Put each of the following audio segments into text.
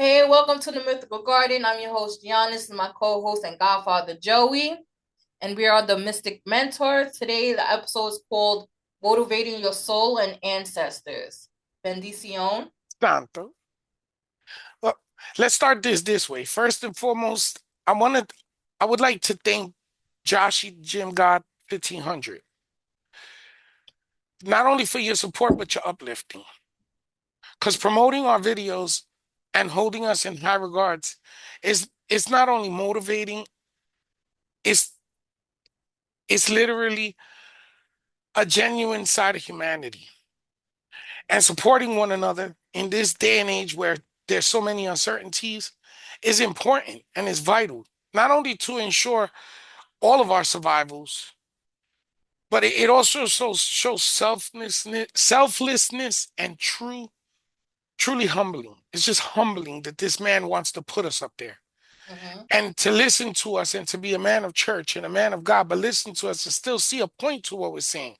Hey, welcome to the Mythical Garden. I'm your host, Gianna. This is my co-host and Godfather Joey, and we are the Mystic Mentors. Today, the episode is called Motivating Your Soul and Ancestors. Bendición. Santo. Well, let's start this way. First and foremost, I would like to thank Joshy Jim God 1500, not only for your support but your uplifting. Because promoting our videos and holding us in high regards is not only motivating, it's it's literally a genuine side of humanity. And supporting one another in this day and age where there's so many uncertainties is important and is vital, not only to ensure all of our survivals, but it also shows selflessness and truly humbling. It's just humbling that this man wants to put us up there Mm-hmm. and to listen to us and to be a man of church and a man of God, but listen to us and still see a point to what we're saying.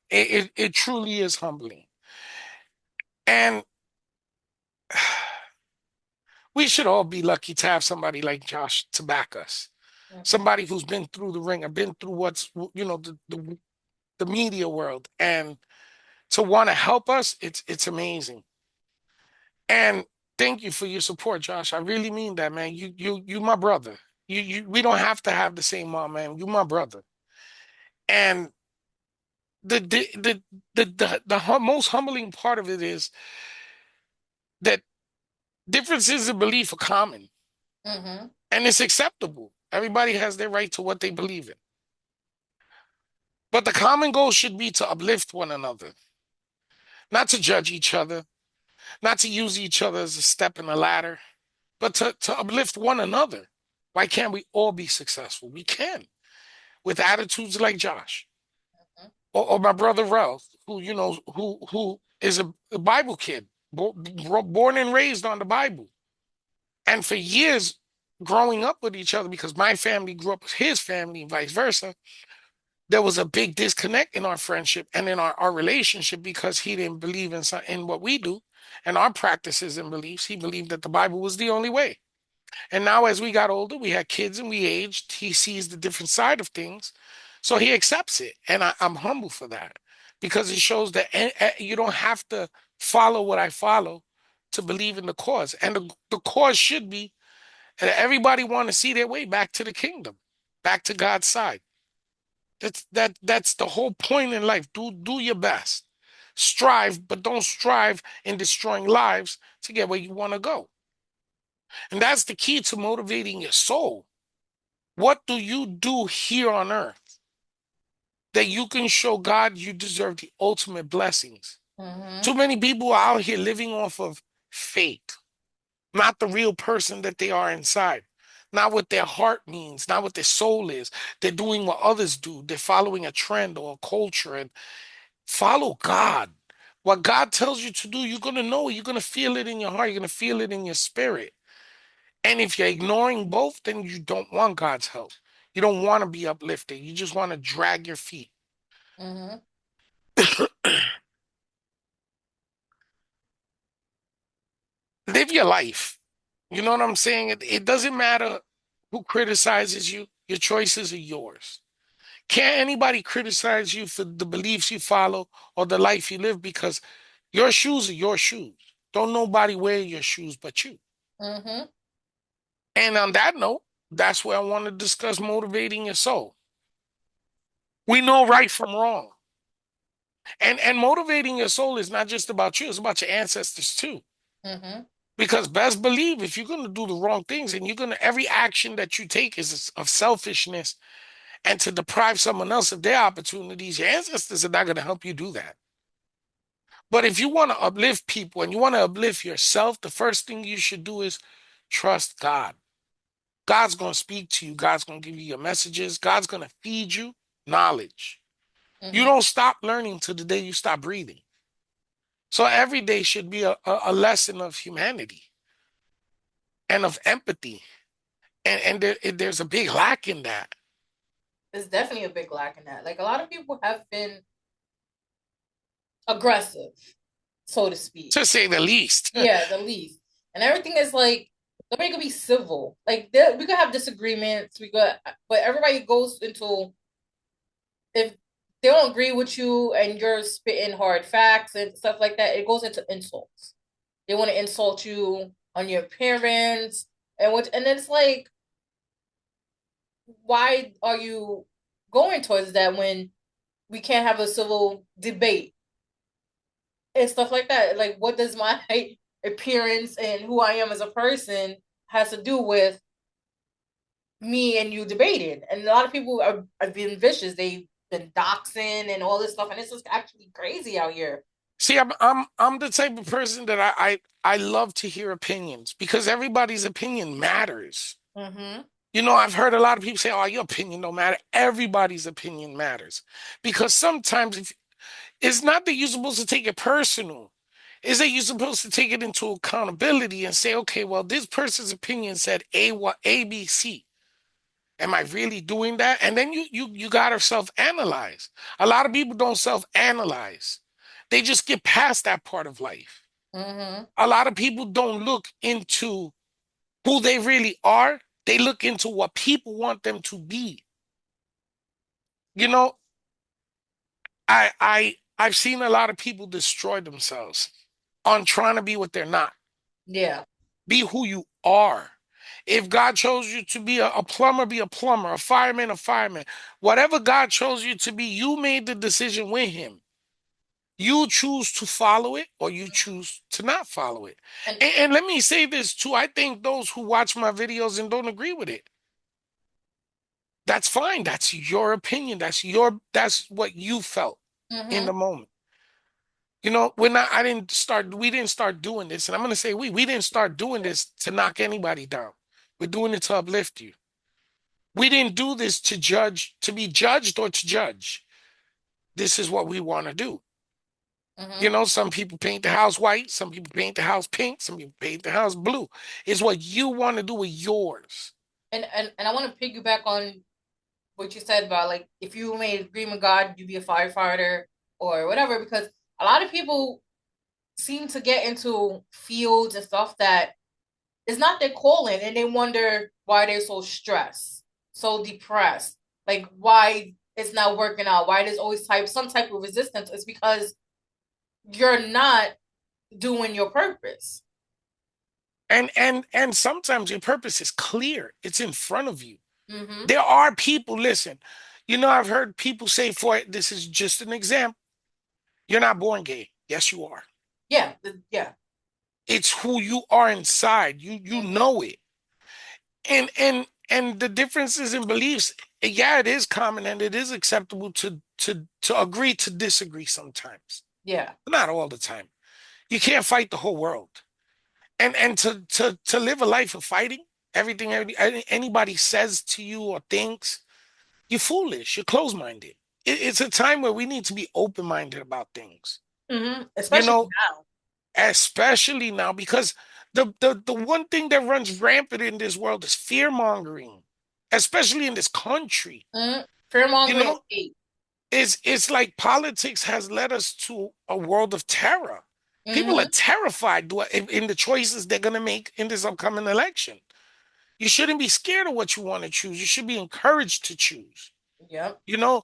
It truly is humbling. And we should all be lucky to have somebody like Josh to back us. Mm-hmm. Somebody who's been through the ring, I've been through the media world, and to want to help us, it's amazing. And thank you for your support, Josh. I really mean that, man. You my brother. We don't have to have the same mom, man. You my brother. And the most humbling part of it is that differences in belief are common Mm-hmm. and it's acceptable. Everybody has their right to what they believe in. But the common goal should be to uplift one another, not to judge each other, not to use each other as a step in the ladder, but to uplift one another. Why can't we all be successful? We can with attitudes like Josh or my brother Ralph, who is a Bible kid, born and raised on the Bible. And for years, growing up with each other, because my family grew up with his family and vice versa, there was a big disconnect in our friendship and in our relationship because he didn't believe in what we do and our practices and beliefs. He believed that the Bible was the only way. And now, as we got older, we had kids and we aged, he sees the different side of things. So he accepts it. And I'm humble for that because it shows that you don't have to follow what I follow to believe in the cause. And the cause should be that everybody want to see their way back to the kingdom, back to God's side. That's the whole point in life. Do your best. Strive, but don't strive in destroying lives to get where you want to go. And that's the key to motivating your soul. What do you do here on earth that you can show God you deserve the ultimate blessings? Mm-hmm. Too many people are out here living off of fake, not the real person that they are inside, not what their heart means, not what their soul is. They're doing what others do. They're following a trend or a culture and follow God. What God tells you to do, you're going to know. You're going to feel it in your heart. You're going to feel it in your spirit. And if you're ignoring both, then you don't want God's help. You don't want to be uplifted. You just want to drag your feet. Mm-hmm. Live your life. You know what I'm saying? It doesn't matter who criticizes you. Your choices are yours. Can't anybody criticize you for the beliefs you follow or the life you live because your shoes are your shoes. Don't nobody wear your shoes but you. Mm-hmm. And on that note, that's where I want to discuss motivating your soul. We know right from wrong. And motivating your soul is not just about you, it's about your ancestors too. Mm-hmm. Because best believe if you're going to do the wrong things and you're going to, every action that you take is of selfishness and to deprive someone else of their opportunities, your ancestors are not going to help you do that. But if you want to uplift people and you want to uplift yourself, the first thing you should do is trust God. God's going to speak to you. God's going to give you your messages. God's going to feed you knowledge. You Mm-hmm. don't stop learning till the day you stop breathing. So every day should be a lesson of humanity and of empathy. There's a big lack in that, There's definitely a big lack in that. Like a lot of people have been aggressive, so to speak. to say the least. Yeah, the least. and everything is like nobody could be civil. Like we could have disagreements, but everybody goes into if they don't agree with you and you're spitting hard facts and stuff like that, it goes into insults. They want to insult you on your appearance and it's like, why are you going towards that when we can't have a civil debate and stuff like that? Like, what does my appearance and who I am as a person has to do with me and you debating? And a lot of people have been vicious. They've been doxing and all this stuff, and it's just actually crazy out here. See, I'm the type of person that I love to hear opinions because everybody's opinion matters. Mm-hmm. I've heard a lot of people say, "Oh, your opinion don't matter." Everybody's opinion matters because sometimes it's not that you're supposed to take it personal. Is that you're supposed to take it into accountability and say, "Okay, well, this person's opinion said what A, B, C. Am I really doing that?" And then you gotta self-analyze. A lot of people don't self-analyze. They just get past that part of life. Mm-hmm. A lot of people don't look into who they really are. They look into what people want them to be. You know, I've seen a lot of people destroy themselves on trying to be what they're not. Yeah. Be who you are. If God chose you to be a plumber, be a plumber, a fireman. Whatever God chose you to be, you made the decision with him. You choose to follow it or you choose to not follow it. And And let me say this too. I think those who watch my videos and don't agree with it, that's fine. That's your opinion. That's what you felt in mm-hmm. the moment. We didn't start doing this. And I'm gonna say we didn't start doing this to knock anybody down. We're doing it to uplift you. We didn't do this to judge, to be judged or to judge. This is what we want to do. Mm-hmm. Some people paint the house white, some people paint the house pink, some people paint the house blue. It's what you want to do with yours. And I want to piggyback on what you said about like if you made agreement with God, you'd be a firefighter or whatever, because a lot of people seem to get into fields and stuff that is not their calling and they wonder why they're so stressed, so depressed, like why it's not working out, why there's always some type of resistance. It's because you're not doing your purpose. And sometimes your purpose is clear. It's in front of you. Mm-hmm. There are people, listen, I've heard people say for it, this is just an example. You're not born gay. Yes, you are. Yeah, yeah. It's who you are inside. You Mm-hmm. know it. And the differences in beliefs, yeah, it is common and it is acceptable to agree to disagree sometimes. Yeah. But not all the time. You can't fight the whole world. And to live a life of fighting, anybody says to you or thinks, you're foolish, you're closed-minded. It's a time where we need to be open-minded about things. Mm-hmm. You Especially know, especially now because the one thing that runs rampant in this world is fear mongering, especially in this country. now. Mm-hmm. Fear You mongering is know, hate. it's like politics has led us to a world of terror. People are Mm-hmm. terrified in the choices they're going to make in this upcoming election. You shouldn't be scared of what you want to choose. You should be encouraged to choose. Yep. You know,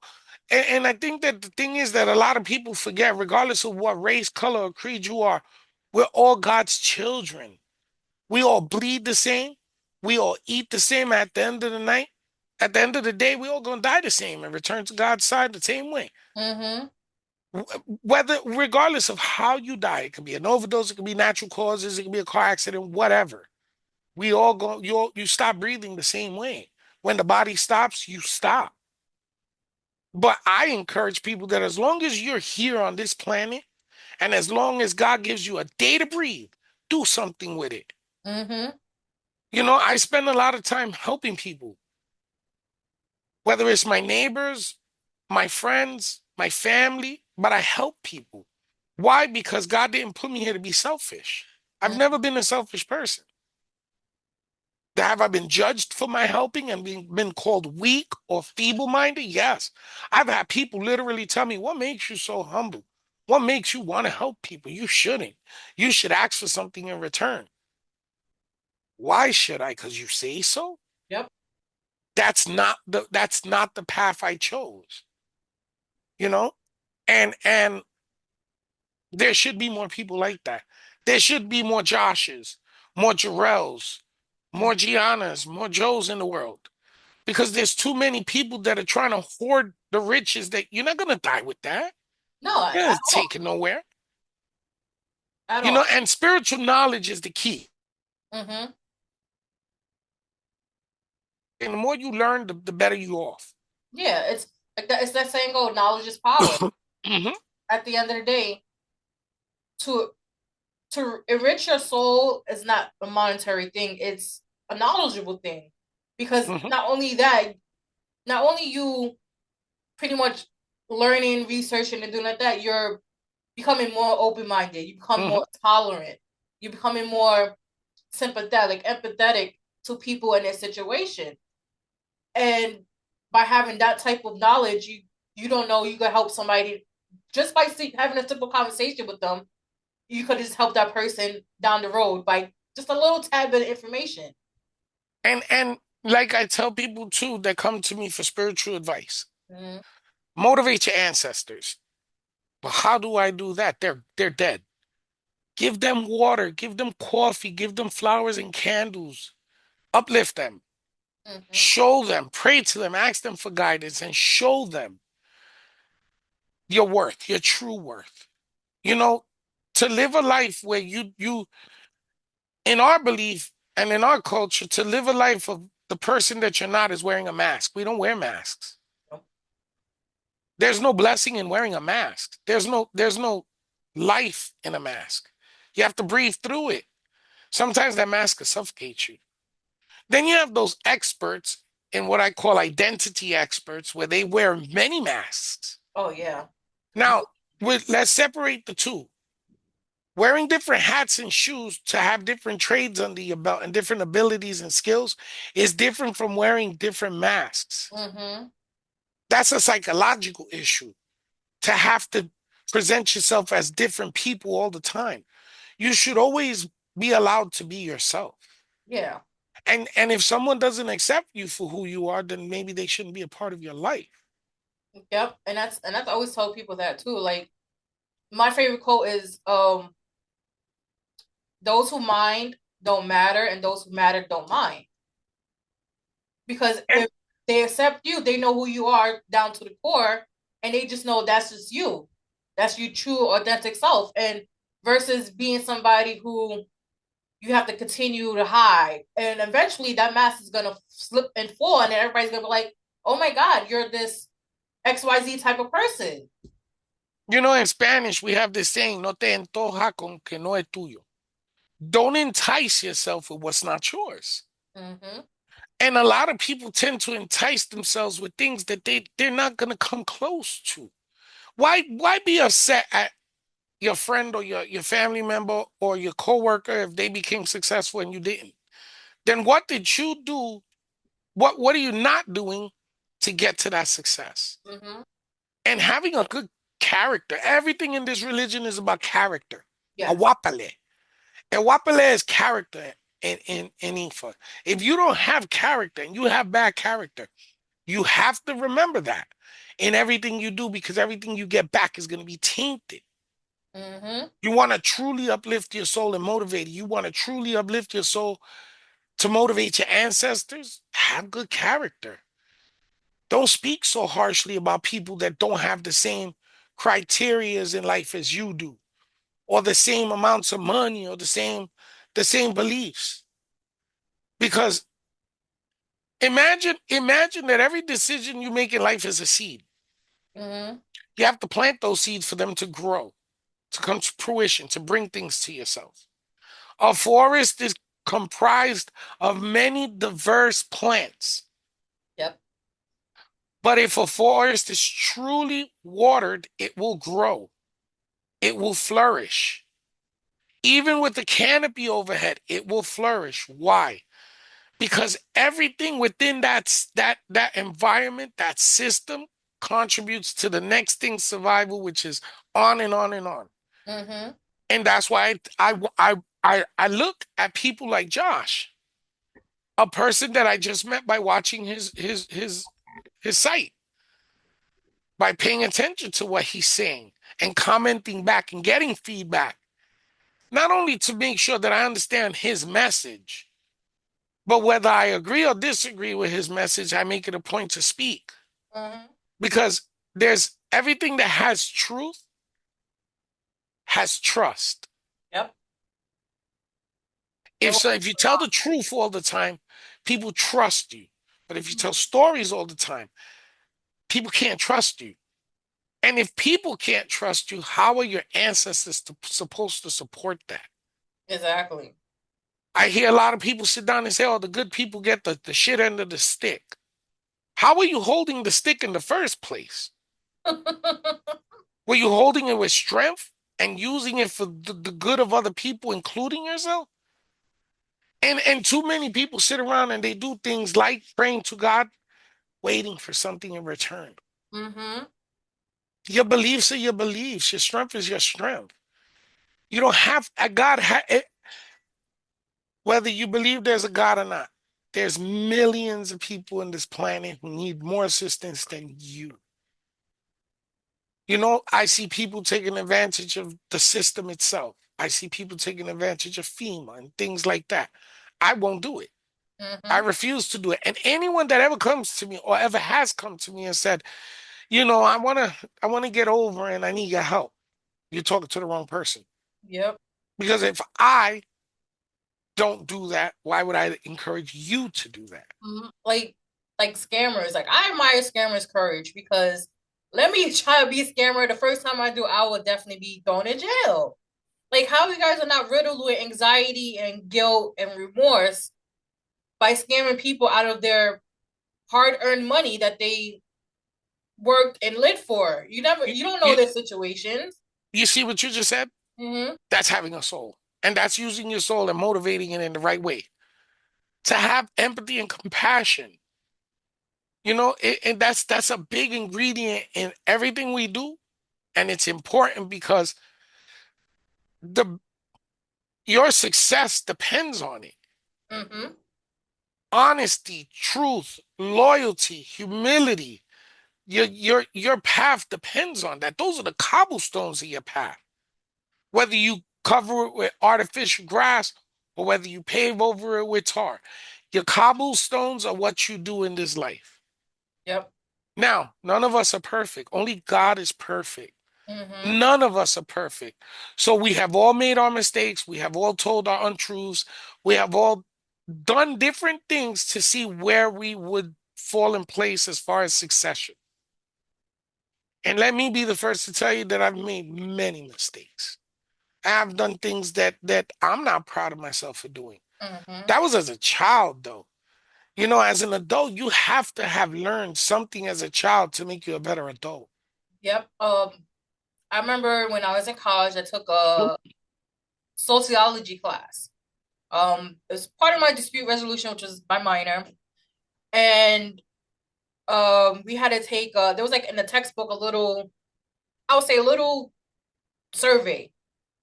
and I think that the thing is that a lot of people forget, regardless of what race, color, or creed you are, we're all God's children. We all bleed the same. We all eat the same at the end of the night. At the end of the day, we all gonna die the same and return to God's side the same way. Mm-hmm. Whether, regardless of how you die, it could be an overdose, it could be natural causes, it could be a car accident, whatever. We all go. You stop breathing the same way. When the body stops, you stop. But I encourage people that as long as you're here on this planet, and as long as God gives you a day to breathe, do something with it. Mm-hmm. I spend a lot of time helping people, whether it's my neighbors, my friends, my family, but I help people. Why? Because God didn't put me here to be selfish. I've never been a selfish person. Have I been judged for my helping and been called weak or feeble minded? Yes. I've had people literally tell me, "What makes you so humble? What makes you want to help people? You shouldn't. You should ask for something in return." Why should I? Because you say so? Yep. That's not the path I chose, you know? And there should be more people like that. There should be more Joshes, more Jarrells, Mm. more Giannas, more Joes in the world. Because there's too many people that are trying to hoard the riches that you're not gonna die with that. No, You're at not all. taking nowhere. At all. And spiritual knowledge is the key. Mm-hmm. And the more you learn, the better you off. Yeah, it's that saying, "Oh, knowledge is power." Hmm. At the end of the day, to to enrich your soul is not a monetary thing; it's a knowledgeable thing. Because Hmm. not only you pretty much learning, researching, and doing like that, you're becoming more open minded. You become Hmm. more tolerant. You're becoming more sympathetic, empathetic to people in their situation. And by having that type of knowledge, you don't know you could help somebody just by having a simple conversation with them. You could just help that person down the road by just a little tad bit of information. And like I tell people too that come to me for spiritual advice, Mm-hmm. motivate your ancestors. But how do I do that? They're dead. Give them water, give them coffee, give them flowers and candles. Uplift them. Mm-hmm. Show them, pray to them, ask them for guidance, and show them your worth, your true worth. You know, to live a life where in our belief and in our culture, to live a life of the person that you're not is wearing a mask. We don't wear masks. There's no blessing in wearing a mask. There's no life in a mask. You have to breathe through it. Sometimes that mask will suffocate you. Then you have those experts in what I call identity experts, where they wear many masks. Oh yeah. Now, let's separate the two. Wearing different hats and shoes to have different trades under your belt and different abilities and skills is different from wearing different masks. Mm-hmm. That's a psychological issue to have to present yourself as different people all the time. You should always be allowed to be yourself. Yeah. And if someone doesn't accept you for who you are, then maybe they shouldn't be a part of your life. Yep. And that's I always tell people that too. Like my favorite quote is those who mind don't matter and those who matter don't mind. Because And if they accept you, they know who you are down to the core, and they just know that's just you. That's your true, authentic self. And versus being somebody who you have to continue to hide. And eventually that mask is going to slip and fall, and then everybody's going to be like, oh my God, you're this XYZ type of person. in Spanish, we have this saying, no te antoja con que no es tuyo. Don't entice yourself with what's not yours. Mm-hmm. And a lot of people tend to entice themselves with things that they're not going to come close to. Why be upset at your friend or your family member or your coworker if they became successful and you didn't? Then what did you do? What are you not doing to get to that success? Mm-hmm. And having a good character. Everything in this religion is about character. Yes. Awapale. Awapale is character in Ifa. If you don't have character and you have bad character, you have to remember that in everything you do, because everything you get back is going to be tainted. Mm-hmm. You want to truly uplift your soul and motivate it. You want to truly uplift your soul to motivate your ancestors. Have good character. Don't speak so harshly about people that don't have the same criterias in life as you do, or the same amounts of money, or the same beliefs. Because imagine that every decision you make in life is a seed. Mm-hmm. You have to plant those seeds for them to grow, to come to fruition, to bring things to yourself. A forest is comprised of many diverse plants. Yep. But if a forest is truly watered, it will grow, it will flourish. Even with the canopy overhead, it will flourish. Why? Because everything within that environment, that system, contributes to the next thing's survival, which is on and on and on. Mm-hmm. And that's why I look at people like Josh. a person that I just met by watching his site, by paying attention to what he's saying and commenting back and getting feedback, not only to make sure that I understand his message, but whether I agree or disagree with his message, I make it a point to speak. Mm-hmm. Because there's everything that has truth has trust. Yep. It If will so, if you tell the truth all the time, people trust you. But if you tell stories all the time, people can't trust you. And if people can't trust you, how are your ancestors supposed to support that? exactly. I hear a lot of people sit down and say, oh, the good people get the shit end of the stick. How are you holding the stick in the first place? Were you holding it with strength and using it for the good of other people, including yourself? And too many people sit around and they do things like praying to God, waiting for something in return. Mm-hmm. Your beliefs are your beliefs. Your strength is your strength. You don't have a God. Whether you believe there's a God or not, there's millions of people in this planet who need more assistance than you. You know, I see people taking advantage of the system itself. I see people taking advantage of FEMA and things like that. I won't do it. I Mm-hmm. refuse to do it. And anyone that ever comes to me or ever has come to me and said, you know, I wanna get over and I need your help. You're talking to the wrong person. Yep. Because if I don't do that, why would I encourage you to do that? Mhm. Like scammers. Like I admire scammers' courage because let me try to be a scammer. The first time I do, I will definitely be thrown in jail. Like how you guys are not riddled with anxiety and guilt and remorse by scamming people out of their hard-earned money that they worked and lived for. You, You don't know you, their situations. you see what you just said? Mm-hmm. That's having a soul. And that's using your soul and motivating it in the right way. To have empathy and compassion. You know, and that's a big ingredient in everything we do. And it's important because the your success depends on it. Mm-hmm. Honesty, truth, loyalty, humility. Your path depends on that. Those are the cobblestones of your path. Whether you cover it with artificial grass or whether you pave over it with tar. Your cobblestones are what you do in this life. Yep. Now, none of us are perfect. Only God is perfect. Mm-hmm. None of us are perfect. So we have all made our mistakes. We have all told our untruths. We have all done different things to see where we would fall in place as far as succession. And let me be the first to tell you that I've made many mistakes. I've done things that I'm not proud of myself for doing. Mm-hmm. That was as a child, though. You know, as an adult, you have to have learned something as a child to make you a better adult. Yep. I remember when I was in college, I took a sociology class. It's part of my dispute resolution, which was my minor, and we had to take there was like in the textbook a little, I would say a little survey.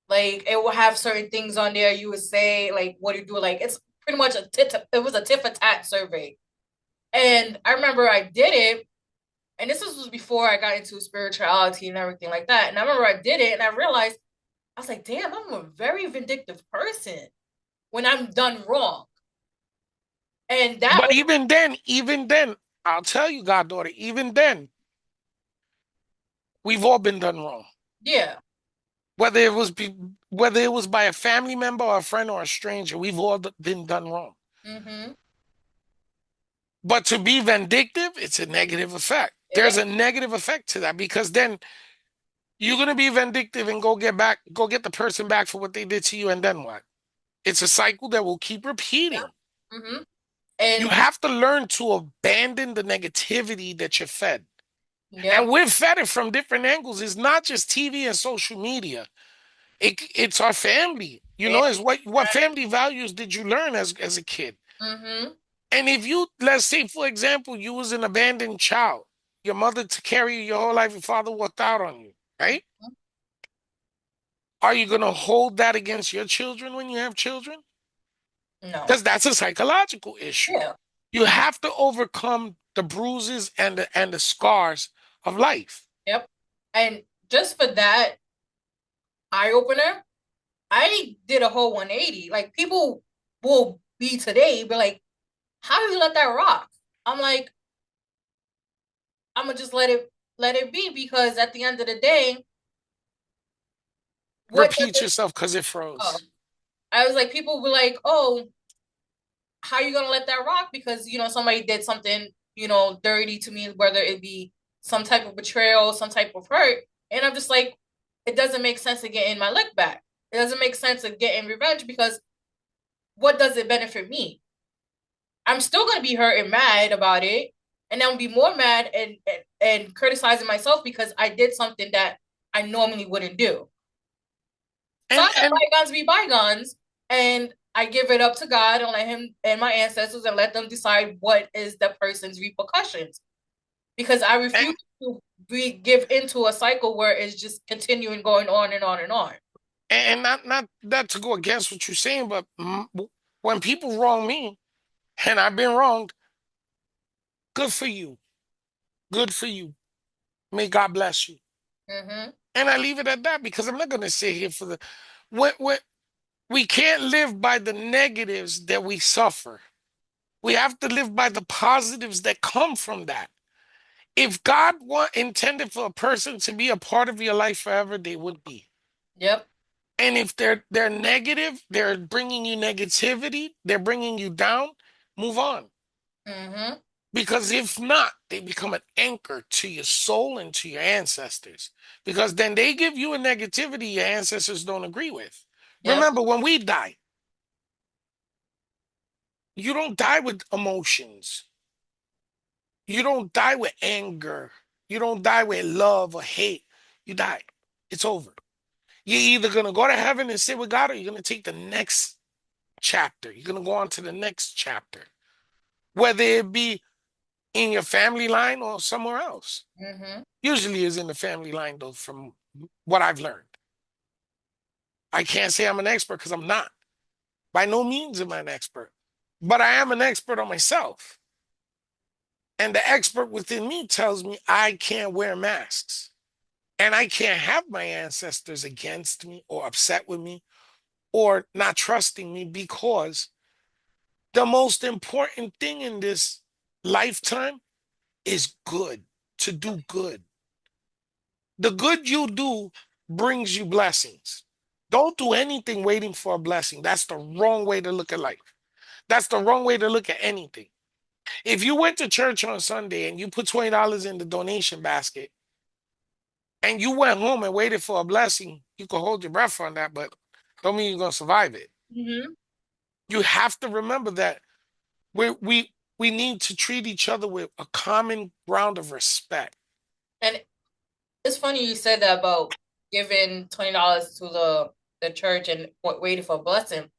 Like it will have certain things on there. You would say like what do you do? Like it's pretty much it was a tit for tat survey. And I remember I did it, and was before I got into spirituality and everything like that. And I remember I did it, and I realized I was like, damn, I'm a very vindictive person when I'm done wrong. And that But was, even then, I'll tell you, goddaughter, even then, we've all been done wrong. yeah. Whether it was whether it was by a family member or a friend or a stranger, we've all been done wrong. Mm-hmm. But to be vindictive, it's a negative effect. It There's is. a negative effect to that because then you're gonna be vindictive and go get the person back for what they did to you, and then what? It's a cycle that will keep Yeah. repeating. Mm-hmm. You And have to learn to abandon the negativity that you're fed. yep. And we're fed it from different angles. It's not just TV and social media. It's our family. You know, is Family, what friends. family values did you learn as a kid? Mm-hmm. And if you, let's say, for example, you was an abandoned child, your mother to carry you your whole life, your father walked out on you, right? Are you gonna hold that against your children when you have children? No. because that's a psychological issue. Yeah. You have to overcome the bruises and the scars of life. Yep. And just for that eye opener, I did a whole 180. Like people will be today, but like, how do you let that rock? I'm like, I'm gonna just let it be because at the end of the day, what does Repeat it? yourself because it Oh, froze. I was like, people were like, oh, how are you gonna let that rock? Because somebody did something dirty to me, whether it be some type of betrayal, some type of hurt, and I'm just like, it doesn't make sense to get in my lick back. It doesn't make sense to get in revenge because what does it benefit me? I'm still gonna be hurt and mad about it, and then be more mad and criticizing myself because I did something that I normally wouldn't do. So I And let bygones be bygones, and I give it up to God and let Him and my ancestors and let them decide what is the person's repercussions. Because I refuse and to give into a cycle where it's just continuing going on and on and on. and not that to go against what you're saying, but when people wrong me and I've been wronged, good for you. Good for you. May God bless you. Mm-hmm. And I leave it at that because I'm not going to sit here for the what we can't live by the negatives that we suffer. We have to live by the positives that come from that. If God intended for a person to be a part of your life forever, they would be. Yep. And if they're negative, they're bringing you negativity, they're bringing you down, move on. Mm-hmm. Because if not, they become an anchor to your soul and to your ancestors. Because then they give you a negativity your ancestors don't agree with. Yep. Remember, when we die, you don't die with emotions. You don't die with anger. You don't die with love or hate. You die. It's over. You're either going to go to heaven and sit with God or you're going to take the next chapter. You're going to go on to the next chapter, whether it be in your family line or somewhere else. Mm-hmm. Usually is in the family line, though, from what I've learned. I can't say I'm an expert because I'm not. By no means am I an expert, but I am an expert on myself. And the expert within me tells me I can't wear masks and I can't have my ancestors against me or upset with me or not trusting me because the most important thing in this lifetime is good, to do good. The good you do brings you blessings. Don't do anything waiting for a blessing. That's the wrong way to look at life. That's the wrong way to look at anything. If you went to church on Sunday and you put $20 in the donation basket and you went home and waited for a blessing, you could hold your breath on that, but don't mean you're gonna survive it. Mm-hmm. You have to remember that we need to treat each other with a common ground of respect. And it's funny you said that about giving $20 to the church and waiting for a blessing.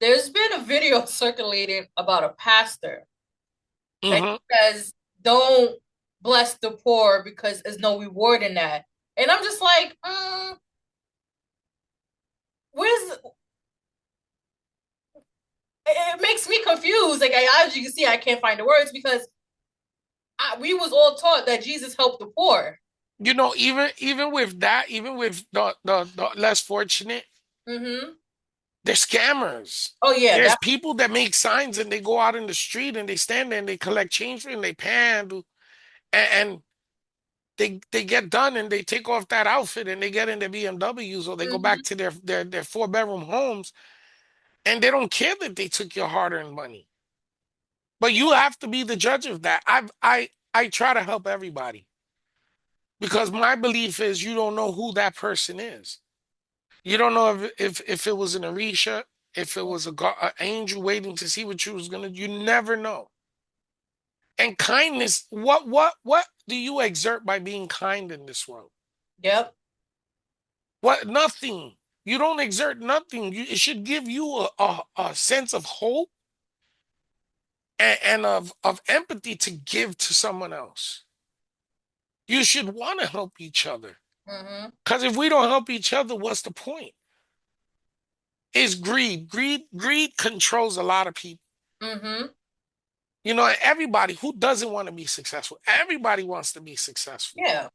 There's been a video circulating about a pastor that Hmm. says, "Don't bless the poor because there's no reward in that." And I'm just like, where's it makes me confused. Like as you can see, I can't find the words because we was all taught that Jesus helped the poor. You know, even with that, even with the less fortunate, Mm-hmm. they're scammers. Oh yeah, There's that. people that make signs and they go out in the street and they stand there and they collect change for it and they panhandle and they get done and they take off that outfit and they get in their BMWs or they go back Mm-hmm. to their 4 bedroom homes and they don't care that they took your hard-earned money. But you have to be the judge of that. I try to help everybody because my belief is you don't know who that person is. You don't know if it was an Orisha, if it was a angel waiting to see what you was gonna. You never know. And kindness, what do you exert by being kind in this world? Yep. What nothing. You don't exert nothing. It should give you a sense of hope and of empathy to give to someone else. You should want to help each other. Mm-hmm. Because if we don't help each other, what's the point? is greed. Greed controls a lot of people. Mm-hmm. You know, everybody who doesn't want to be successful, everybody wants to be successful. Yeah.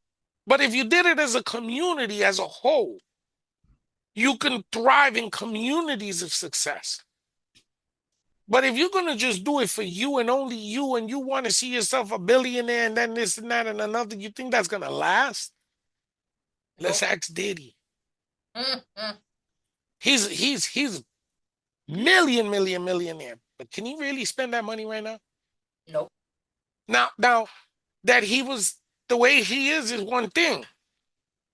But if you did it as a community, as a whole, you can thrive in communities of success. But if you're going to just do it for you and only you, and you want to see yourself a billionaire and then this and that and another, you think that's going to last? Let's Nope. ask Diddy. Mm-hmm. He's millionaire. But can he really spend that money right now? Nope. Now that he was the way he is one thing,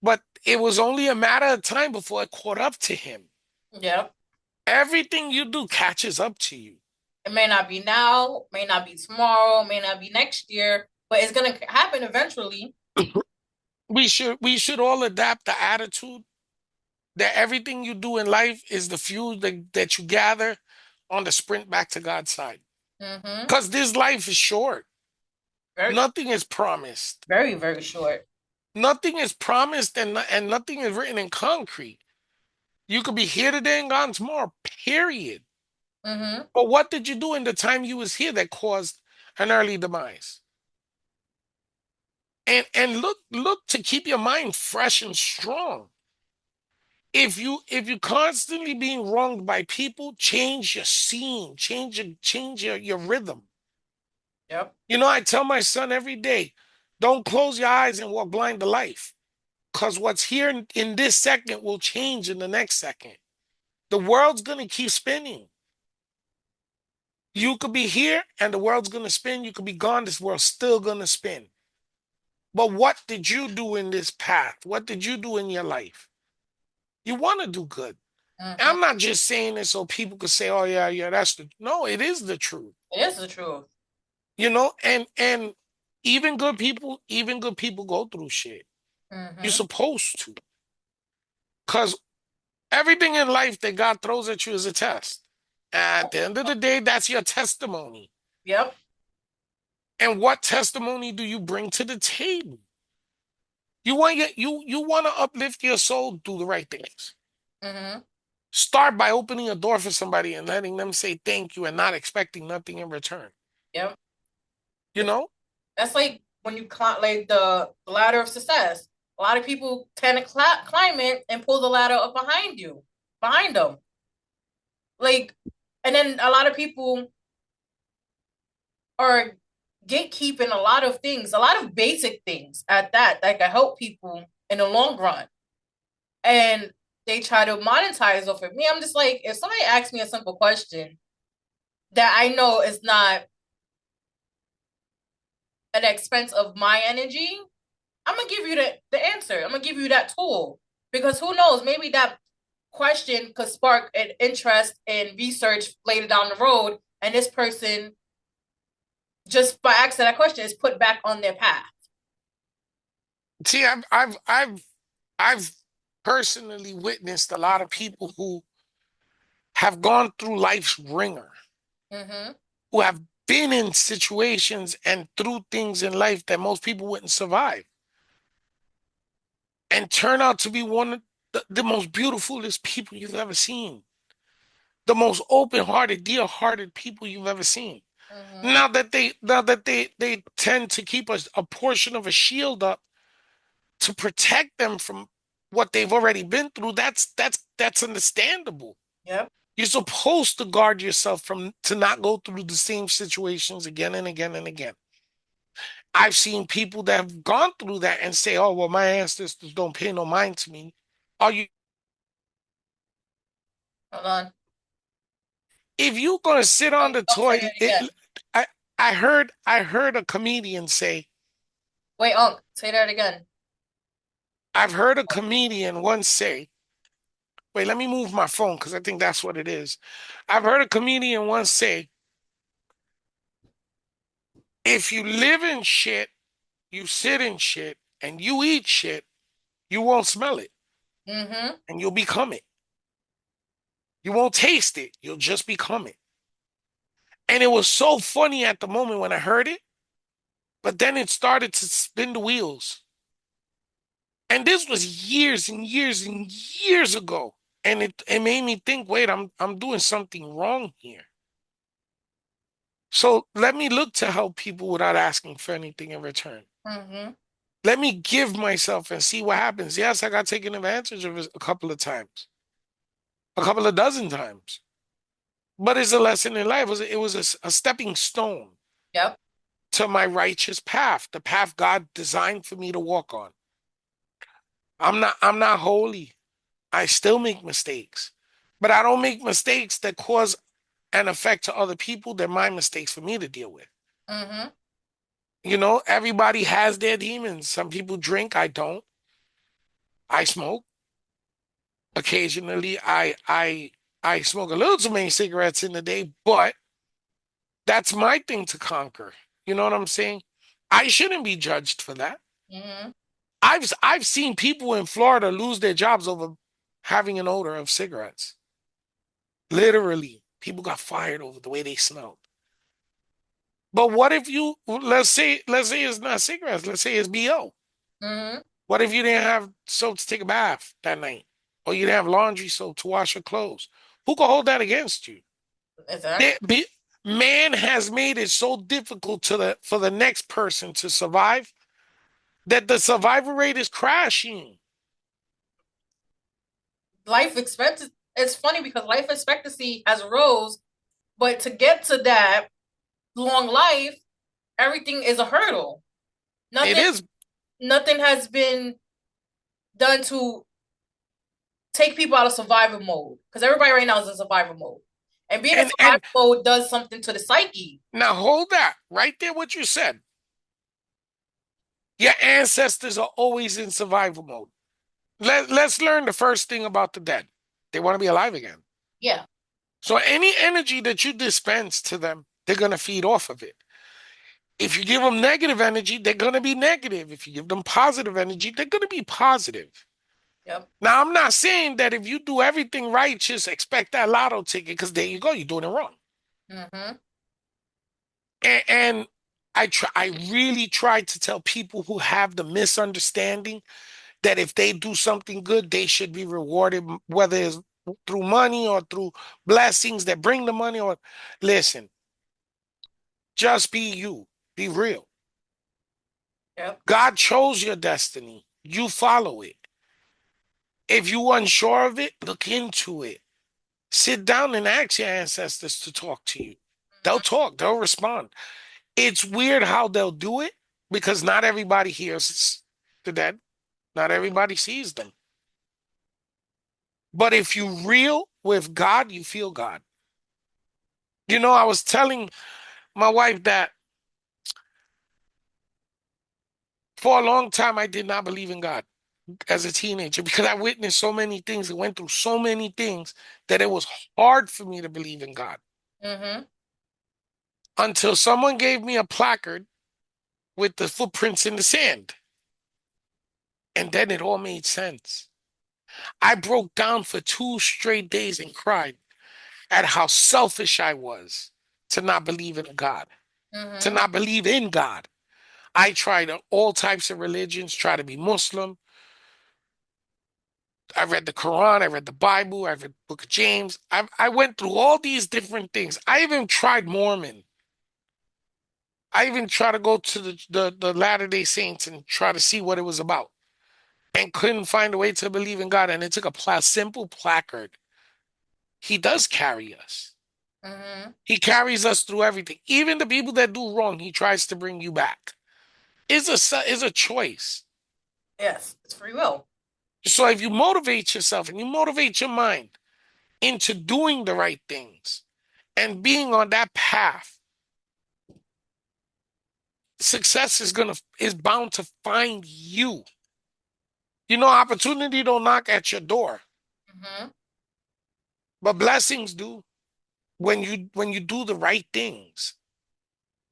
but it was only a matter of time before it caught up to him. Yep. Everything you do catches up to you. It may not be now, may not be tomorrow, may not be next year, but it's gonna happen eventually. We should all adapt the attitude that everything you do in life is the fuel that you gather on the sprint back to God's side. Mm-hmm. Because this life is short. Very, Nothing is promised. very, very short. Nothing is promised, and nothing is written in concrete. You could be here today and gone tomorrow, period. Mm-hmm. But what did you do in the time you was here that caused an early demise? And look to keep your mind fresh and strong. If you constantly being wronged by people, change your scene, change your rhythm. Yep. You know, I tell my son every day, don't close your eyes and walk blind to life. Because what's here in this second will change in the next second. The world's gonna keep spinning. You could be here and the world's gonna spin. You could be gone, this world's still gonna spin. But what did you do in this path? What did you do in your life? You want to do good. And Mm-hmm. I'm not just saying this so people could say, "Oh yeah, that's the." No, it is the truth. It is the truth. You know, and even good people go through shit. You're Mm-hmm. supposed to, because everything in life that God throws at you is a test. At the end of the day, that's your testimony. Yep. And what testimony do you bring to the table? You want to uplift your soul, do the right things. Mm-hmm. Start by opening a door for somebody and letting them say thank you and not expecting nothing in return. Yep. You know? That's like when you climb like the ladder of success. A lot of people tend to climb it and pull the ladder up behind them. Like, and then a lot of people are gatekeeping a lot of things, a lot of basic things at that can help people in the long run. And they try to monetize off of me. I'm just like, if somebody asks me a simple question that I know is not at the expense of my energy, I'm gonna give you the answer. I'm gonna give you that tool. Because who knows, maybe that question could spark an interest in research later down the road, and this person just by asking that question is put back on their path. See, I've personally witnessed a lot of people who have gone through life's ringer, Mm-hmm. who have been in situations and through things in life that most people wouldn't survive, and turn out to be one of the most beautifulest people you've ever seen, the most open-hearted, dear-hearted people you've ever seen. Mm-hmm. Now that they tend to keep a portion of a shield up to protect them from what they've already been through, that's understandable. Yep. You're supposed to guard yourself from to not go through the same situations again and again and again. I've seen people that have gone through that and say, "Oh, well, my ancestors don't pay no mind to me." Are you Hold on. If you're gonna sit on Wait, the Unc, say toy, that again. I I heard a comedian say, Wait, Unc, say that again. I've heard a comedian once say, wait, let me move my phone because I think that's what it is. I've heard a comedian once say, if you live in shit, you sit in shit, and you eat shit, you won't smell it Mm-hmm. and you'll become it. You won't taste it, you'll just become it. And it was so funny at the moment when I heard it, but then it started to spin the wheels. And this was years and years and years ago. And it made me think, wait, I'm doing something wrong here. So let me look to help people without asking for anything in return. Mm-hmm. Let me give myself and see what happens. Yes, I got taken advantage of a couple of times, a couple of dozen times. But it's a lesson in life. It was a stepping stone Yep. to my righteous path, the path God designed for me to walk on. I'm not holy. I still make mistakes. But I don't make mistakes that cause an effect to other people. They're my mistakes for me to deal with. Mm-hmm. Everybody has their demons. Some people drink, I don't. I smoke. Occasionally I smoke a little too many cigarettes in the day, but that's my thing to conquer. You know what I'm saying? I shouldn't be judged for that. Mm-hmm. I've seen people in Florida lose their jobs over having an odor of cigarettes. Literally, people got fired over the way they smelled. But what if you let's say it's not cigarettes, let's say it's BO. Mm-hmm. What if you didn't have soap to take a bath that night? Or you didn't have laundry soap to wash your clothes? Who could hold that against you? Exactly. There, be, Man has made it so difficult for the next person to survive that the survival rate is crashing. Life expectancy. It's funny because life expectancy has rose, but to get to that long life, everything is a hurdle. It Nothing. is, Nothing has been done to take people out of survival mode because everybody right now is in survival mode, and being in and survival mode does something to the psyche. now hold that right there. What you said, your ancestors are always in survival mode. Let's learn the first thing about the dead. They want to be alive again. Yeah. So any energy that you dispense to them, they're gonna feed off of it. If you give them negative energy, they're going to be negative. If you give them positive energy, they're going to be positive. Yep. Now, I'm not saying that if you do everything right, just expect that lotto ticket, because there you go, you're doing it wrong. Mm-hmm. And I really try to tell people who have the misunderstanding that if they do something good, they should be rewarded, whether it's through money or through blessings that bring the money. Or listen, just be you, be real. Yep. God chose your destiny. You follow it. If you unsure of it, look into it. Sit down and ask your ancestors to talk to you. They'll talk, they'll respond. It's weird how they'll do it because not everybody hears the dead, not everybody sees them. But if you real with God, you feel God. I was telling my wife that for a long time I did not believe in God as a teenager because I witnessed so many things and went through so many things that it was hard for me to believe in God Mm-hmm. until someone gave me a placard with the footprints in the sand. And then it all made sense. I broke down for 2 straight days and cried at how selfish I was to not believe in God, to Mm-hmm. not believe in God. I tried all types of religions, try to be Muslim. I read the Quran, I read the Bible, I read the Book of James. I went through all these different things. I even tried Mormon. I even tried to go to the Latter-day Saints and try to see what it was about and couldn't find a way to believe in God. And it took a simple placard. He does carry us. Mm-hmm. He carries us through everything. Even the people that do wrong, he tries to bring you back. Is a choice. Yes, it's free will. So if you motivate yourself and you motivate your mind into doing the right things and being on that path, success is bound to find you. Opportunity don't knock at your door, Mm-hmm. but blessings do when you do the right things.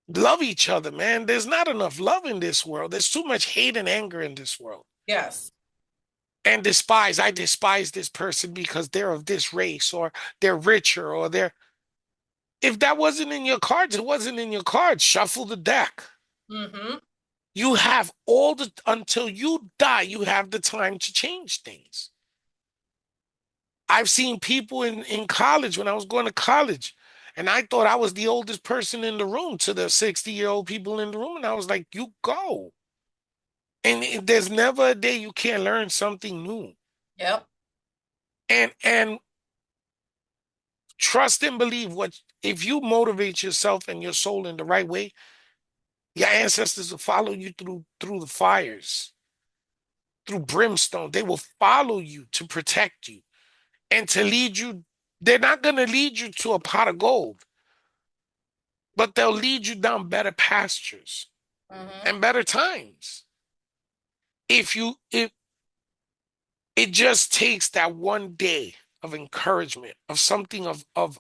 Love each other, man. There's not enough love in this world. There's too much hate and anger in this world. Yes. And I despise this person because they're of this race or they're richer or they're. If that wasn't in your cards, it wasn't in your cards. Shuffle the deck. Mm-hmm. You have until you die, you have the time to change things. I've seen people in college when I was going to college, and I thought I was the oldest person in the room to the 60-year-old people in the room. And I was like, you go. And there's never a day you can't learn something new. Yep. And trust and believe what if you motivate yourself and your soul in the right way, your ancestors will follow you through the fires, through brimstone. They will follow you to protect you and to lead you. They're not going to lead you to a pot of gold, but they'll lead you down better pastures Mm-hmm. and better times. If it just takes that one day of encouragement, of something of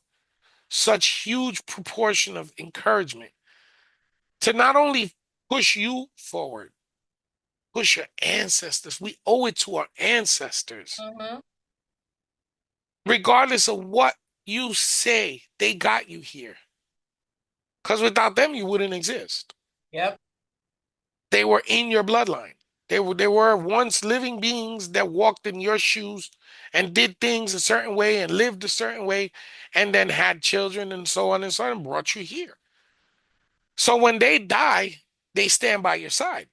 such huge proportion of encouragement to not only push you forward, push your ancestors. We owe it to our ancestors. Mm-hmm. Regardless of what you say, they got you here. Because without them, you wouldn't exist. Yep. They were in your bloodline. They were once living beings that walked in your shoes and did things a certain way and lived a certain way and then had children and so on and so on and brought you here. So when they die, they stand by your side.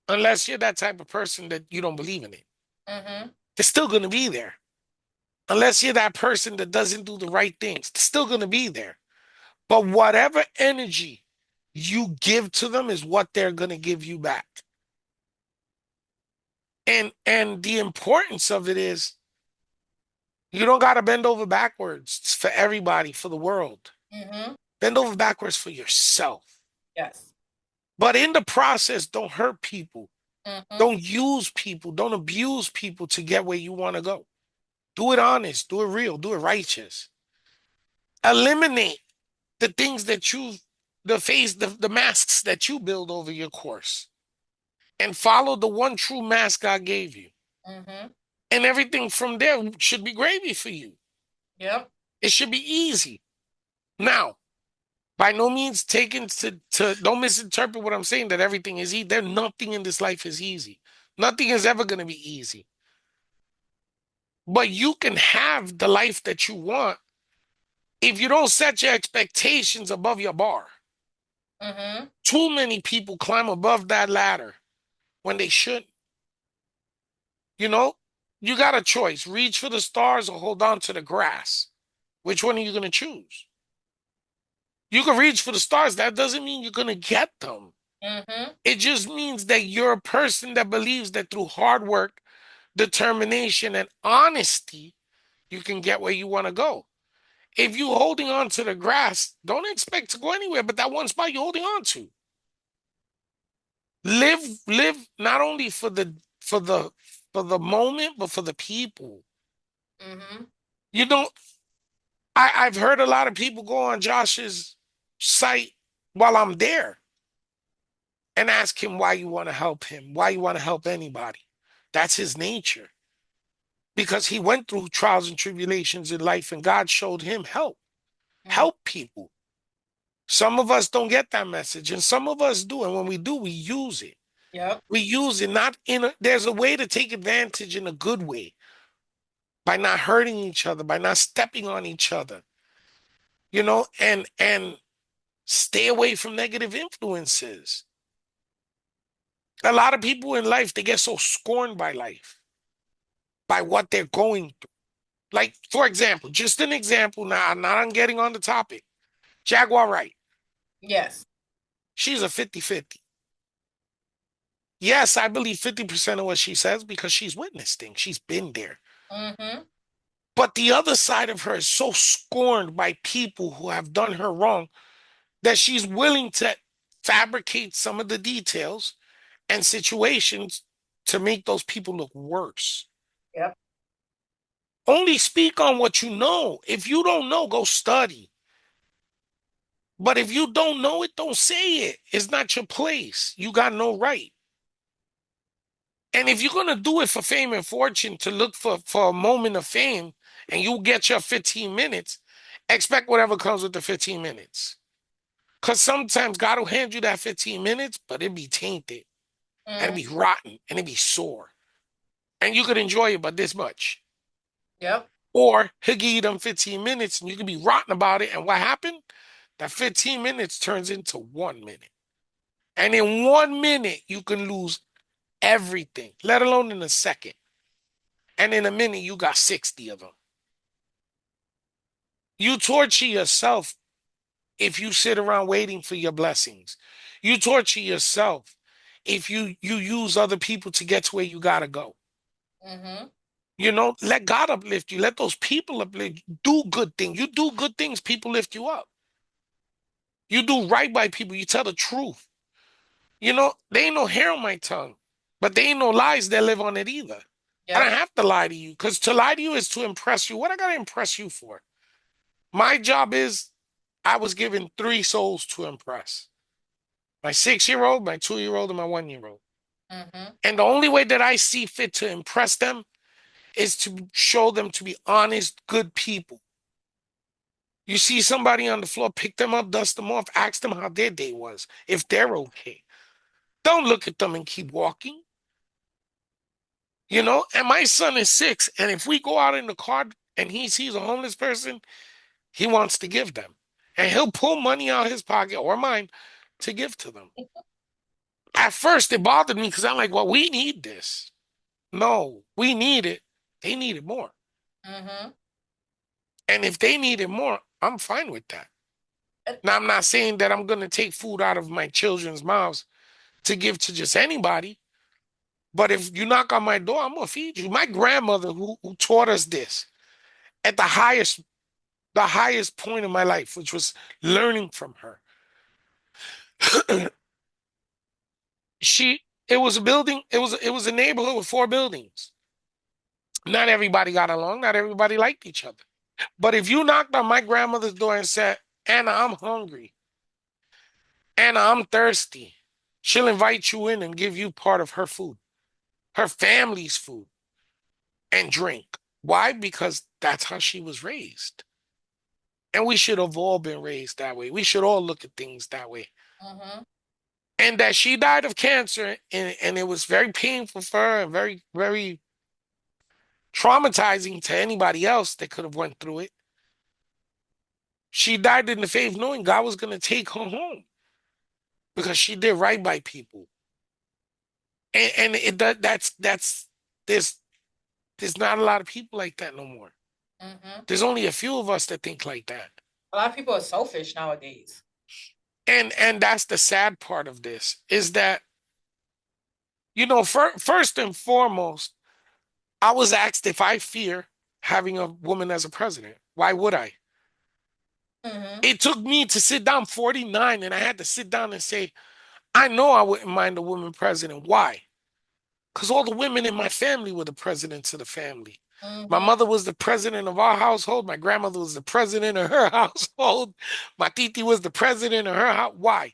Unless you're that type of person that you don't believe in it. Mm-hmm. They're still going to be there. Unless you're that person that doesn't do the right things, they're still going to be there. But whatever energy you give to them is what they're going to give you back. And the importance of it is you don't got to bend over backwards for everybody, for the world. Mm-hmm. Bend over backwards for yourself. Yes. But in the process, don't hurt people. Mm-hmm. Don't use people. Don't abuse people to get where you want to go. Do it honest. Do it real. Do it righteous. Eliminate the things that you, the masks that you build over your course and follow the one true mask God gave you. Mm-hmm. And everything from there should be gravy for you. Yep. It should be easy. Now, by no means taken to don't misinterpret what I'm saying that everything is easy. There nothing in this life is easy. Nothing is ever going to be easy. But you can have the life that you want if you don't set your expectations above your bar. Mm-hmm. Too many people climb above that ladder when they shouldn't. You know, you got a choice: reach for the stars or hold on to the grass. Which one are you going to choose? You can reach for the stars. That doesn't mean you're going to get them. Mm-hmm. It just means that you're a person that believes that through hard work, determination, and honesty, you can get where you want to go. If you're holding on to the grass, don't expect to go anywhere but that one spot you're holding on to. Live not only for the for the moment, but for the people. Mm-hmm. You know, I've heard a lot of people go on Josh's site while I'm there and ask him why you want to help him, why you want to help anybody. That's his nature. Because he went through trials and tribulations in life and God showed him Mm-hmm. help people. Some of us don't get that message and some of us do. And when we do, we use it. Yep. We use it not in a, there's a way to take advantage in a good way by not hurting each other, by not stepping on each other, and stay away from negative influences. A lot of people in life, they get so scorned by life, by what they're going through. Like, for example, just an example now, I'm not on getting on the topic. Jaguar Wright, Yes. she's a 50-50. Yes, I believe 50% of what she says because she's witnessed things. She's been there. Mm-hmm. But the other side of her is so scorned by people who have done her wrong that she's willing to fabricate some of the details and situations to make those people look worse. Yep. Only speak on what you know. If you don't know, go study. But if you don't know it, don't say it. It's not your place. You got no right. And if you're going to do it for fame and fortune to look for a moment of fame and you get your 15 minutes, expect whatever comes with the 15 minutes. Because sometimes God will hand you that 15 minutes, but it be tainted and it Mm. be rotten and it be sore. And you could enjoy it, but this much. Yep. Or he'll give you them 15 minutes and you can be rotten about it. And what happened? That 15 minutes turns into 1 minute. And in 1 minute, you can lose everything, let alone in a second. And in a minute, you got 60 of them. You torture yourself if you sit around waiting for your blessings. You torture yourself if you use other people to get to where you gotta go. Mm-hmm. Let God uplift you. Let those people uplift you. Do good things. You do good things, people lift you up. You do right by people. You tell the truth. They ain't no hair on my tongue, but they ain't no lies that live on it either. I don't Yep. have to lie to you because to lie to you is to impress you. What I gotta impress you for? My job is I was given three souls to impress: my 6-year-old, my 2-year-old, and my 1-year-old. Mm-hmm. And the only way that I see fit to impress them is to show them to be honest, good people. You see somebody on the floor, pick them up, dust them off, ask them how their day was, if they're okay. Don't look at them and keep walking. And my son is 6, and if we go out in the car and he sees a homeless person, he wants to give them. And he'll pull money out of his pocket or mine to give to them. At first, it bothered me because I'm like, well, we need this. No, we need it. They need it more. Mm-hmm. And if they need it more, I'm fine with that. Now, I'm not saying that I'm going to take food out of my children's mouths to give to just anybody. But if you knock on my door, I'm going to feed you. My grandmother, who taught us this at the highest point of my life, which was learning from her. It was a building, it was a neighborhood with 4 buildings. Not everybody got along, not everybody liked each other. But if you knocked on my grandmother's door and said, Anna, I'm hungry, Anna, I'm thirsty, she'll invite you in and give you part of her food, her family's food, and drink. Why? Because that's how she was raised. And we should have all been raised that way. We should all look at things that way. Mm-hmm. And that she died of cancer, and it was very painful for her and very, very traumatizing to anybody else that could have went through it. She died in the faith knowing God was going to take her home because she did right by people. And there's there's not a lot of people like that no more. Mm-hmm. There's only a few of us that think like that. A lot of people are selfish nowadays. And that's the sad part of this is that first and foremost, I was asked if I fear having a woman as a president. Why would I? Mm-hmm. It took me to sit down 49, and I had to sit down and say, I know I wouldn't mind a woman president. Why? Because all the women in my family were the presidents of the family. My Mm-hmm. mother was the president of our household. My grandmother was the president of her household. My titi was the president of her house. Why?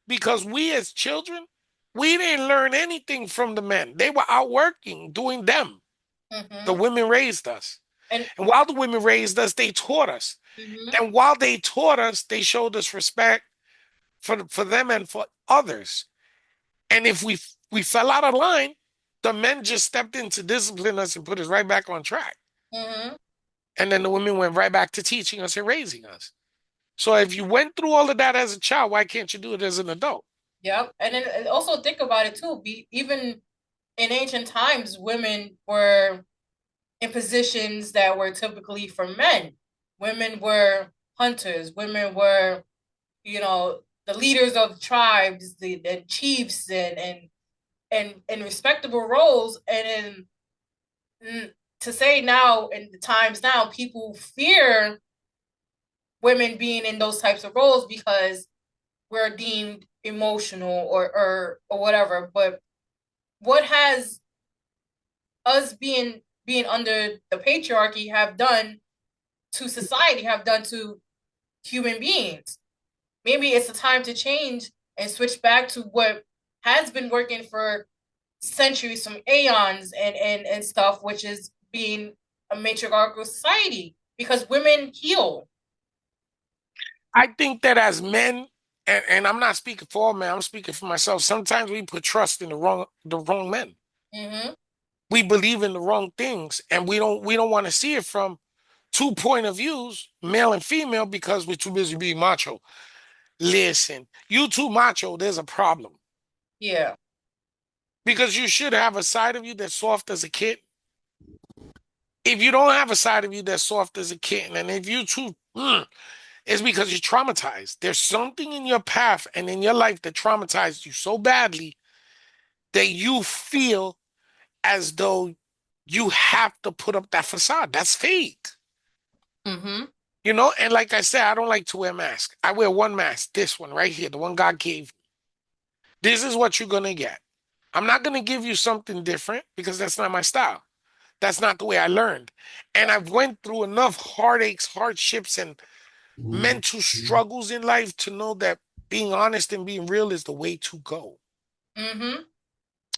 Because we as children, we didn't learn anything from the men. They were out working, doing them. The Mm-hmm. women raised us. And And while the women raised us, they taught us. mm-hmm. And while they taught us, they showed us respect for them and for others. And if we fell out of line, the men just stepped in to discipline us and put us right back on track. Mm-hmm. And then the women went right back to teaching us and raising us. So if you went through all of that as a child, why can't you do it as an adult? Yep. And then also think about it too. Even in ancient times, women were in positions that were typically for men. Women were hunters. Women were, the leaders of tribes, the chiefs, and respectable roles. And to say now in the times now, people fear women being in those types of roles because we're deemed emotional or whatever. But what has us being under the patriarchy have done to society, have done to human beings? Maybe it's a time to change and switch back to what has been working for centuries, some aeons and stuff, which is being a matriarchal society because women heal. I think that as men, and I'm not speaking for all men, I'm speaking for myself. Sometimes we put trust in the wrong men. Mm-hmm. We believe in the wrong things, and we don't want to see it from two point of views, male and female, because we're too busy being macho. Listen, you too macho, there's a problem. Yeah. Because you should have a side of you that's soft as a kitten. If you don't have a side of you that's soft as a kitten, and if you too, it's because you're traumatized. There's something in your path and in your life that traumatized you so badly that you feel as though you have to put up that facade. That's fake. Mm-hmm. And like I said, I don't like to wear masks. I wear one mask, this one right here, the one God gave me. This is what you're gonna get. I'm not gonna give you something different because that's not my style. That's not the way I learned. And I've went through enough heartaches, hardships, and mental struggles in life to know that being honest and being real is the way to go. Mm-hmm.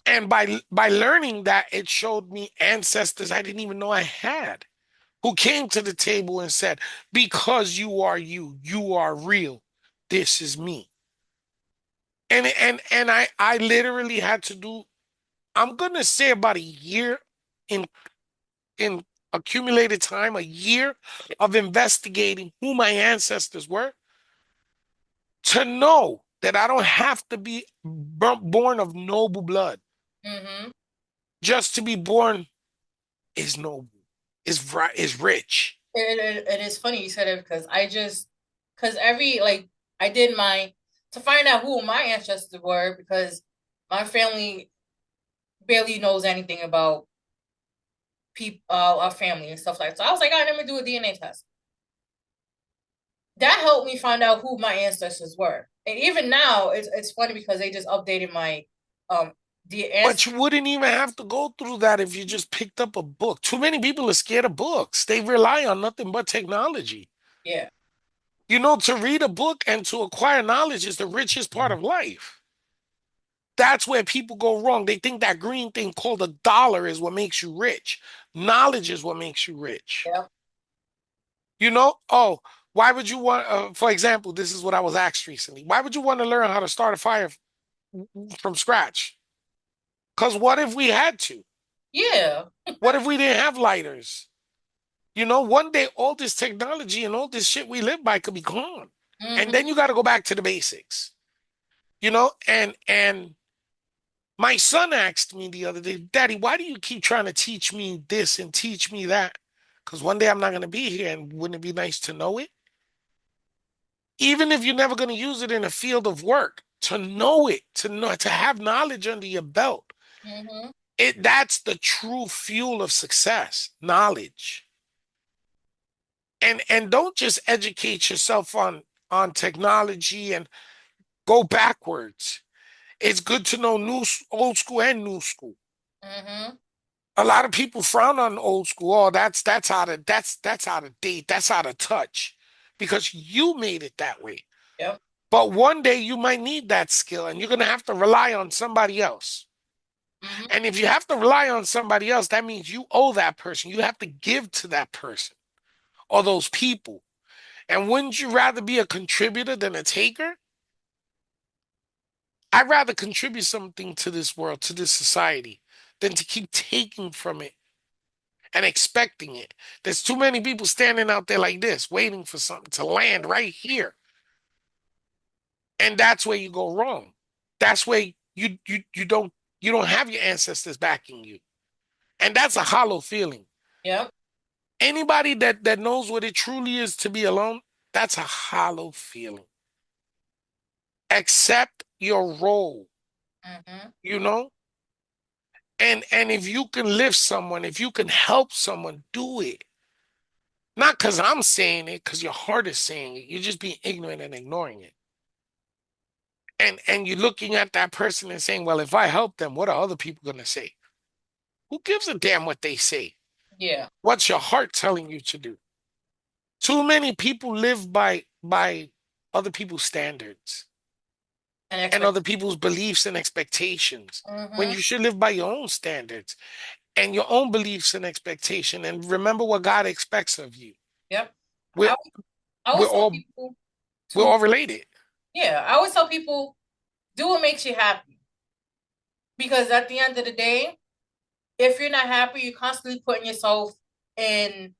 And by learning that, it showed me ancestors I didn't even know I had, who came to the table and said, because you are real. This is me. And I literally had to do, I'm gonna say about a year in in accumulated time, a year of investigating who my ancestors were to know that I don't have to be born of noble blood. Mm-hmm. Just to be born is noble, is right, is rich. It is funny you said it because because every, like, I did my, to find out who my ancestors were because my family barely knows anything about people, our family and stuff like that. So I was like, all right, let me do a DNA test. That helped me find out who my ancestors were. And even now, it's funny because they just updated my um the But ancestors. you wouldn't even have to go through that if you just picked up a book. Too many people are scared of books. They rely on nothing but technology. Yeah. To read a book and to acquire knowledge is the richest part of life. That's where people go wrong. They think that green thing called a dollar is what makes you rich. Knowledge is what makes you rich. Yeah. Oh, why would you want, for example, this is what I was asked recently. Why would you want to learn how to start a fire from scratch? Because what if we had to? Yeah. What if we didn't have lighters? One day all this technology and all this shit we live by could be gone. And then Mm-hmm. you got to go back to the basics. And my son asked me the other day, Daddy, why do you keep trying to teach me this and teach me that? Because one day I'm not going to be here, and wouldn't it be nice to know it? Even if you're never going to use it in a field of work, to know it, to have knowledge under your belt. Mm-hmm. That's the true fuel of success, knowledge. And don't just educate yourself on technology and go backwards. It's good to know old school and new school. Mm-hmm. A lot of people frown on old school. Oh, that's out of date. That's out of touch because you made it that way. Yep. But one day you might need that skill and you're going to have to rely on somebody else. Mm-hmm. And if you have to rely on somebody else, that means you owe that person. You have to give to that person or those people. And wouldn't you rather be a contributor than a taker? I'd rather contribute something to this world, to this society, than to keep taking from it and expecting it. There's too many people standing out there like this, waiting for something to land right here. And that's where you go wrong. That's where you don't have your ancestors backing you. And that's a hollow feeling. Yep. Anybody that knows what it truly is to be alone, that's a hollow feeling. Accept your role, Mm-hmm. you know? And if you can lift someone, if you can help someone, do it. Not because I'm saying it, because your heart is saying it. You're just being ignorant and ignoring it. And you're looking at that person and saying, well, if I help them, what are other people going to say? Who gives a damn what they say? Yeah. What's your heart telling you to do? Too many people live by other people's standards And and expect. other people's beliefs and expectations when Mm-hmm. you should live by your own standards and your own beliefs and expectation and remember what God expects of you. Yep. We're I we're always tell all people we're to, all related. yeah, I always tell people do what makes you happy because at the end of the day, if you're not happy, you're constantly putting yourself in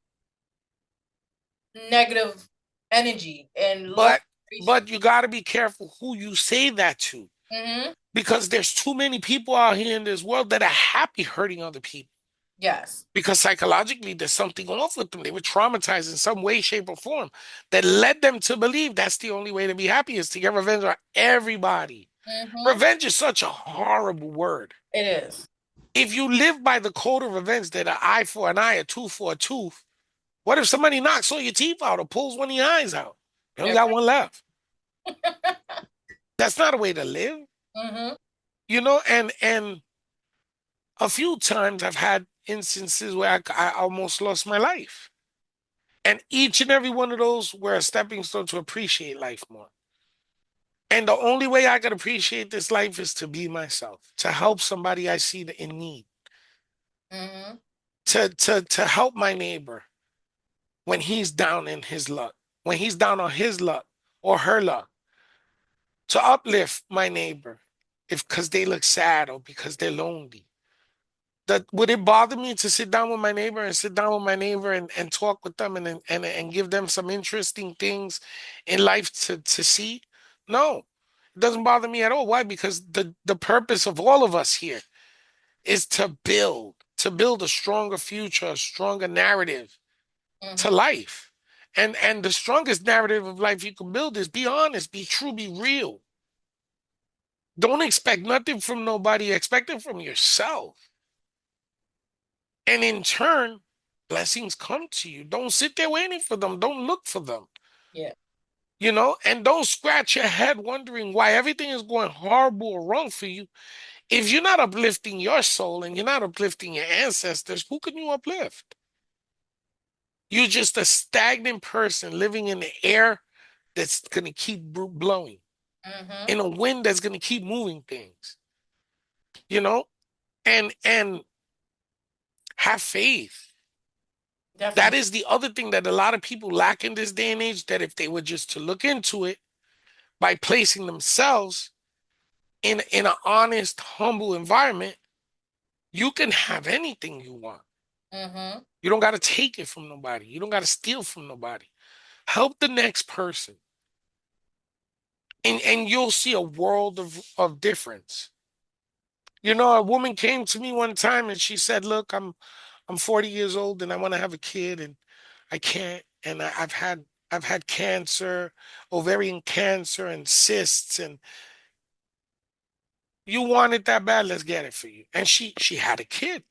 negative energy and low But vibration. you got to be careful who you say that to, Mm-hmm. because there's too many people out here in this world that are happy hurting other people. Yes. Because psychologically, there's something off with them. They were traumatized in some way, shape, or form that led them to believe that's the only way to be happy is to get revenge on everybody. Mm-hmm. Revenge is such a horrible word. It is. If you live by the code of revenge that an eye for an eye, a tooth for a tooth, what if somebody knocks all your teeth out or pulls one of your eyes out? You only Yep. got one left. That's not a way to live, Mm-hmm. you know. And a few times I've had instances where I almost lost my life. And each and every one of those were a stepping stone to appreciate life more. And the only way I can appreciate this life is to be myself, to help somebody I see in need, Mm-hmm. to help my neighbor when he's down in his luck, when he's down on his luck or her luck, to uplift my neighbor if because they look sad or because they're lonely. That would it bother me to sit down with my neighbor and and talk with them and give them some interesting things in life to see? No, it doesn't bother me at all. Why? Because the purpose of all of us here is to build a stronger future, a stronger narrative to Mm-hmm. life. And the strongest narrative of life you can build is be honest, be true, be real. Don't expect nothing from nobody, expect it from yourself. And in turn, blessings come to you. Don't sit there waiting for them. Don't look for them, Yeah. and don't scratch your head wondering why everything is going horrible or wrong for you. If you're not uplifting your soul and you're not uplifting your ancestors, who can you uplift? You're just a stagnant person living in the air that's going to keep blowing, Mm-hmm. in a wind that's going to keep moving things, you know? And have faith. That Definitely. is the other thing that a lot of people lack in this day and age, that if they were just to look into it by placing themselves in an honest, humble environment, you can have anything you want. Mm-hmm. You don't got to take it from nobody. You don't got to steal from nobody. Help the next person. And you'll see a world of difference. A woman came to me one time and she said, "Look, I'm 40 years old and I want to have a kid and I can't. And I've had cancer, ovarian cancer and cysts, and you want it that bad, let's get it for you." And she had a kid.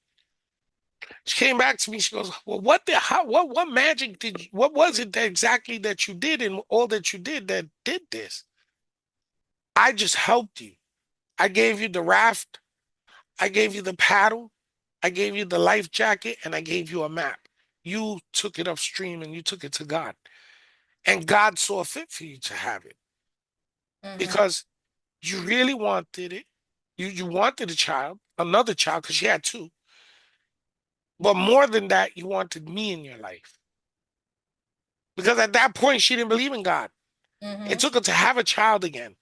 She came back to me, she goes, "Well, what magic what was it that exactly that you did and all that you did that did this?" "I just helped you. I gave you the raft, I gave you the paddle, I gave you the life jacket, and I gave you a map. You took it upstream and you took it to God. And God saw fit for you to have it Mm-hmm. because you really wanted it. You wanted a child, another child, because she had two. But more than that, you wanted me in your life. Because at that point, she didn't believe in God. It Mm-hmm. took her to have a child again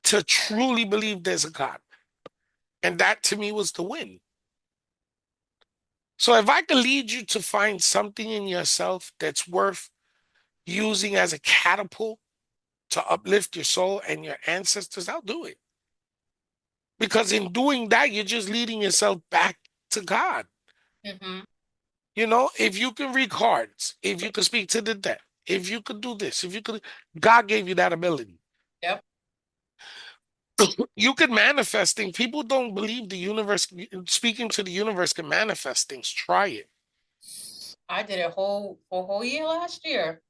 to truly believe there's a God. And that to me was the win. So if I could lead you to find something in yourself that's worth using as a catapult to uplift your soul and your ancestors, I'll do it. Because in doing that, you're just leading yourself back to God. Mm-hmm. If you can read cards, if you can speak to the dead, if you could do this, if you could, God gave you that ability. Yep. You can manifest things. People don't believe the universe, speaking to the universe can manifest things. Try it. I did a whole year last year.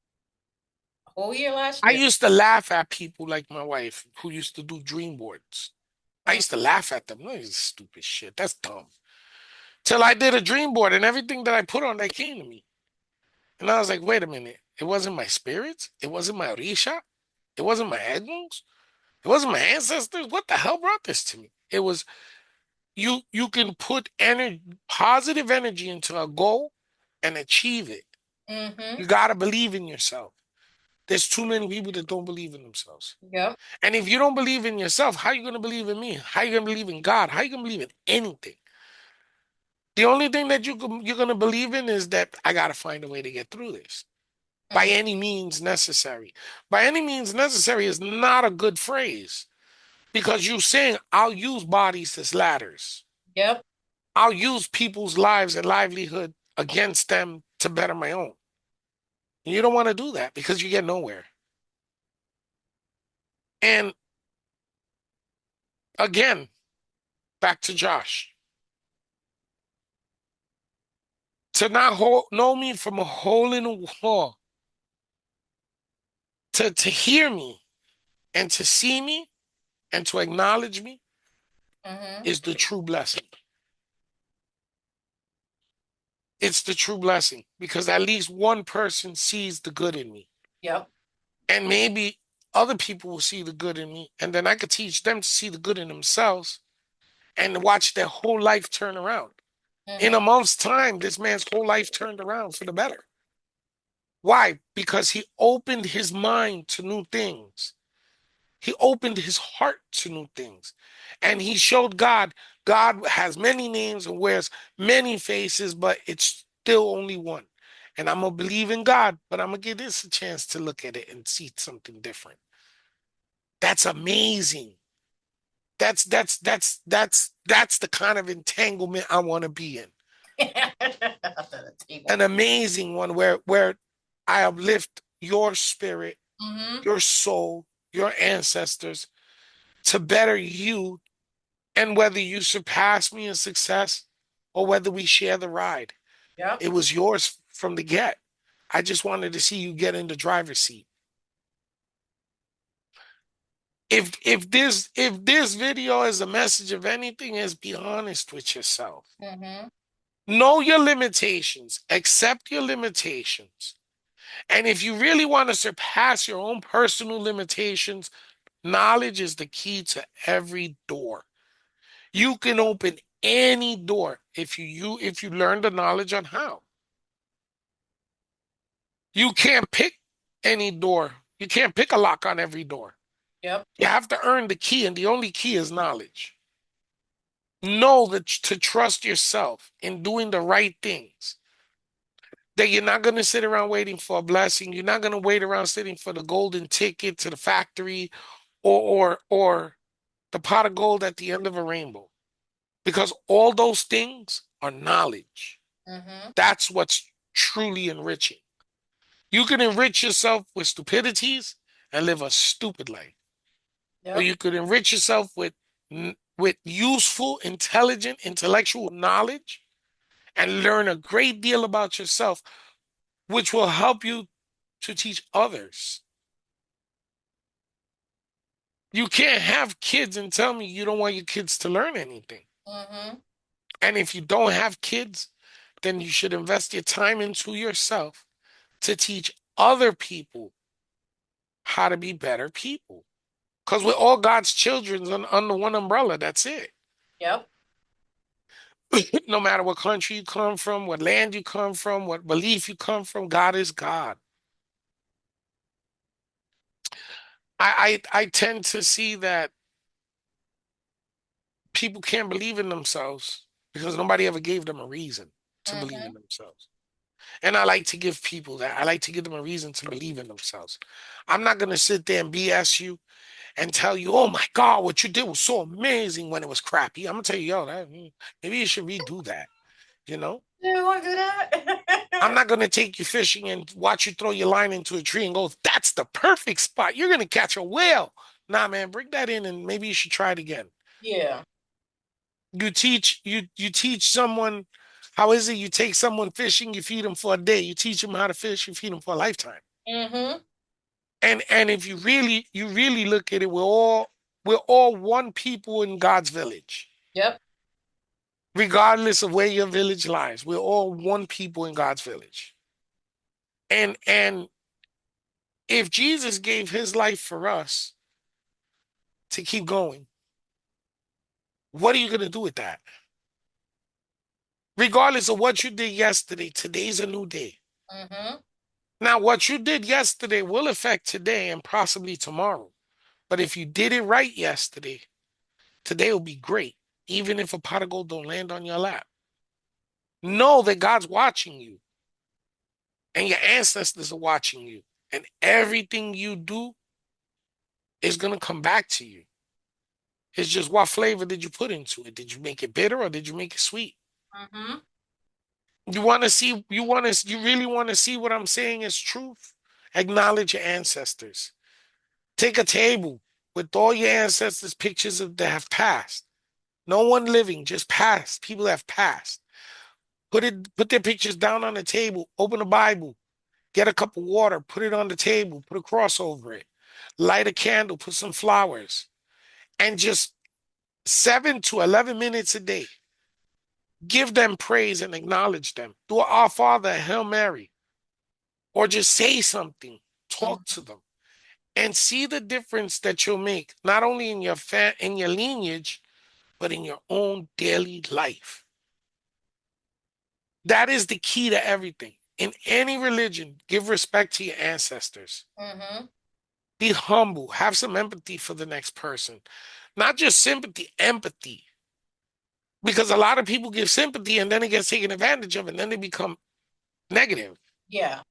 A whole year last I year. used to laugh at people like my wife who used to do dream boards. I Mm-hmm. used to laugh at them. No, this is stupid shit. That's dumb. Till I did a dream board and everything that I put on that came to me. And I was like, wait a minute. It wasn't my spirits. It wasn't my Orisha. It wasn't my Edmonds. It wasn't my ancestors. What the hell brought this to me? It was you can put energy, positive energy into a goal and achieve it. Mm-hmm. You got to believe in yourself. There's too many people that don't believe in themselves. Yep. And if you don't believe in yourself, how are you going to believe in me? How are you going to believe in God? How are you going to believe in anything? The only thing that you're gonna believe in is that I gotta find a way to get through this by Mm-hmm. any means necessary. By any means necessary is not a good phrase because you're saying I'll use bodies as ladders. Yep. I'll use people's lives and livelihood against them to better my own. And you don't want to do that because you get nowhere. And again, back to Josh. To not know me from a hole in a wall, to hear me and to see me and to acknowledge me Mm-hmm. is the true blessing. It's the true blessing because at least one person sees the good in me. Yep. And maybe other people will see the good in me. And then I could teach them to see the good in themselves and watch their whole life turn around. In Mm-hmm. a month's time, this man's whole life turned around for the better. Why? Because he opened his mind to new things. He opened his heart to new things. And he showed God. God has many names and wears many faces, but it's still only one. And I'm going to believe in God, but I'm going to give this a chance to look at it and see something different. That's amazing. That's the kind of entanglement I want to be in. Under the An table. amazing one where I uplift your spirit, Mm-hmm. your soul, your ancestors to better you, and whether you surpass me in success or whether we share the ride. Yep. It was yours from the get. I just wanted to see you get in the driver's seat. If this video is a message of anything, is be honest with yourself. Mm-hmm. Know your limitations, accept your limitations. And if you really want to surpass your own personal limitations, knowledge is the key to every door. You can open any door if you learn the knowledge on how. You can't pick any door. You can't pick a lock on every door. Yep. You have to earn the key, and the only key is knowledge. Know that to trust yourself in doing the right things. That you're not going to sit around waiting for a blessing. You're not going to wait around sitting for the golden ticket to the factory or the pot of gold at the end of a rainbow. Because all those things are knowledge. Mm-hmm. That's what's truly enriching. You can enrich yourself with stupidities and live a stupid life. Or Yep. you could enrich yourself with useful, intelligent, intellectual knowledge and learn a great deal about yourself, which will help you to teach others. You can't have kids and tell me you don't want your kids to learn anything. Mm-hmm. And if you don't have kids, then you should invest your time into yourself to teach other people how to be better people. Because we're all God's children under one umbrella. That's it. Yep. No matter what country you come from, what land you come from, what belief you come from, God is God. I tend to see that people can't believe in themselves because nobody ever gave them a reason to believe Mm-hmm. in themselves. And I like to give people that. I like to give them a reason to believe in themselves. I'm not going to sit there and BS you and tell you, oh my God, what you did was so amazing when it was crappy. I'm going to tell you, yo, maybe you should redo that, you know? You want to do I'm that? not going to take you fishing and watch you throw your line into a tree and go, that's the perfect spot. You're going to catch a whale. Nah, man, bring that in and maybe you should try it again. Yeah. You teach someone, how is it you take someone fishing, you feed them for a day. You teach them how to fish, you feed them for a lifetime. Mm-hmm. And if you really look at it, we're all one people in God's village. Yep. Regardless of where your village lies, we're all one people in God's village. And if Jesus gave his life for us to keep going, what are you going to do with that? Regardless of what you did yesterday, today's a new day. Mm-hmm. Now, what you did yesterday will affect today and possibly tomorrow. But if you did it right yesterday, today will be great, even if a pot of gold don't land on your lap. Know that God's watching you and your ancestors are watching you. And everything you do is going to come back to you. It's just what flavor did you put into it? Did you make it bitter or did you make it sweet? Mm-hmm. You want to see, you really want to see what I'm saying is truth? Acknowledge your ancestors. Take a table with all your ancestors' pictures of that have passed. No one living, just past. People that have passed. Put their pictures down on the table. Open the Bible. Get a cup of water. Put it on the table. Put a cross over it. Light a candle. Put some flowers. And just 7 to 11 minutes a day. Give them praise and acknowledge them. Do Our Father, a Hail Mary, or just say something. Talk Mm-hmm. to them and see the difference that you'll make, not only in in your lineage, but in your own daily life. That is the key to everything. In any religion, give respect to your ancestors. Mm-hmm. Be humble. Have some empathy for the next person. Not just sympathy, empathy. Because a lot of people give sympathy and then it gets taken advantage of and then they become negative. Yeah.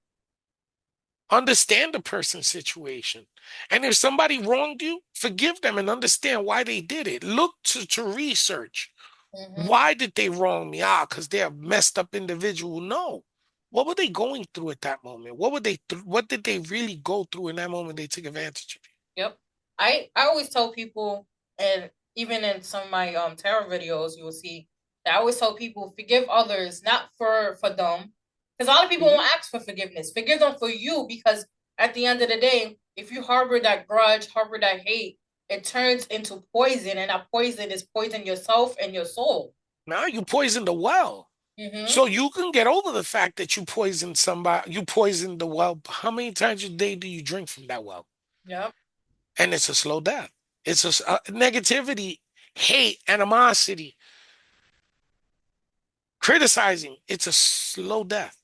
Understand the person's situation. And if somebody wronged you, forgive them and understand why they did it. Look to research. Mm-hmm. Why did they wrong me? Ah, because they're a messed up individual. No. What were they going through at that moment? What did they really go through in that moment they took advantage of Yep. I always tell people, and even in some of my tarot videos, you will see that I always tell people forgive others, not for them, because a lot of people you? won't ask for forgiveness. Forgive them for you, because at the end of the day, if you harbor that grudge, harbor that hate, it turns into poison, and that poison is poison yourself and your soul. Now you poisoned the well. Mm-hmm. So you can get over the fact that you poisoned somebody, you poisoned the well. How many times a day do you drink from that well? Yep. And it's a slow death. It's negativity, hate, animosity, criticizing. It's a slow death.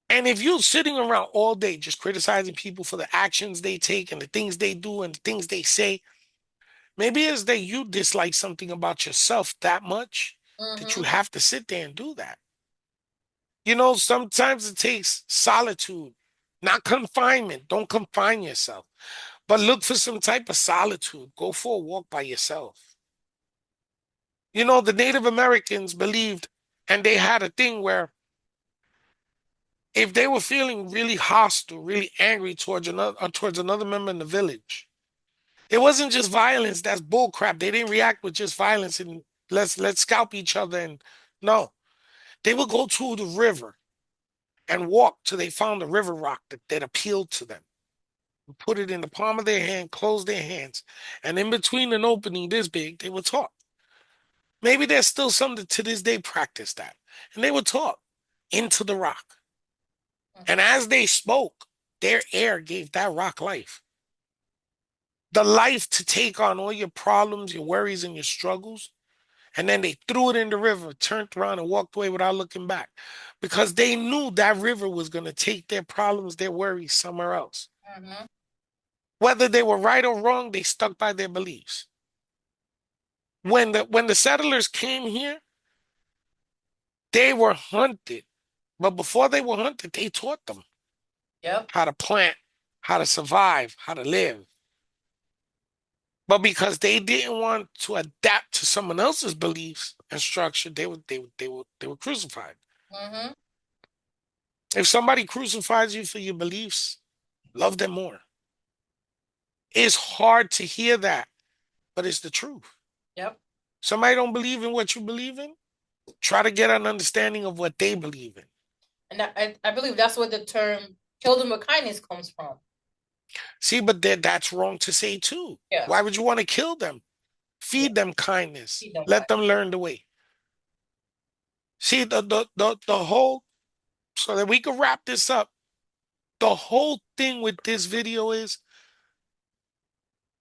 And if you're sitting around all day just criticizing people for the actions they take and the things they do and the things they say, maybe it's that you dislike something about yourself that much that you Mm-hmm. have to sit there and do that. You know, sometimes it takes solitude, not confinement. Don't confine yourself, but look for some type of solitude. Go for a walk by yourself. You know, the Native Americans believed, and they had a thing where if they were feeling really hostile, really angry towards another member in the village, it wasn't just violence. That's bullcrap. They didn't react with just violence and let's scalp each other. And no, they would go to the river and walk till they found a river rock that appealed to them. Put it in the palm of their hand, close their hands, and in between an opening this big, they would talk. Maybe there's still some that to this day practice that, and they would talk into the rock. And Mm-hmm. as they spoke, their air gave that rock life. The life to take on all your problems, your worries, and your struggles. And then they threw it in the river, turned around, and walked away without looking back because they knew that river was going to take their problems, their worries somewhere else. Mm-hmm. Whether they were right or wrong, they stuck by their beliefs. When the settlers came here, they were hunted. But before they were hunted, they taught them Yep. how to plant, how to survive, how to live. But because they didn't want to adapt to someone else's beliefs and structure, they were crucified. Mm-hmm. If somebody crucifies you for your beliefs, love them more. It's hard to hear that, but it's the truth. Yep. Somebody don't believe in what you believe in, try to get an understanding of what they believe in. And I believe that's where the term "kill them with kindness" comes from. See, but that's wrong to say too. Yeah. Why would you want to kill them? Yeah. Feed them kindness. Feed them Let kind. them learn the way. See, the whole, so that we can wrap this up, the whole thing with this video is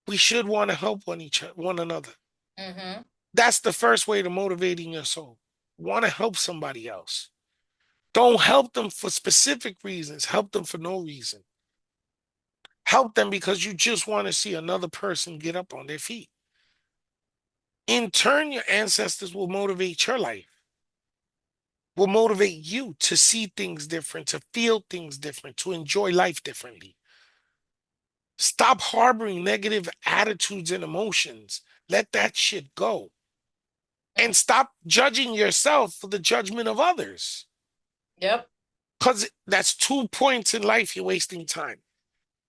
we should want to help one another. Mm-hmm. That's the first way to motivating your soul. Want to help somebody else. Don't help them for specific reasons. Help them for no reason. Help them because you just want to see another person get up on their feet. In turn, your ancestors will motivate your life. will motivate you to see things different, to feel things different, to enjoy life differently. Stop harboring negative attitudes and emotions. Let that shit go. Mm. And stop judging yourself for the judgment of others. Yep. Because that's 2 points in life you're wasting time.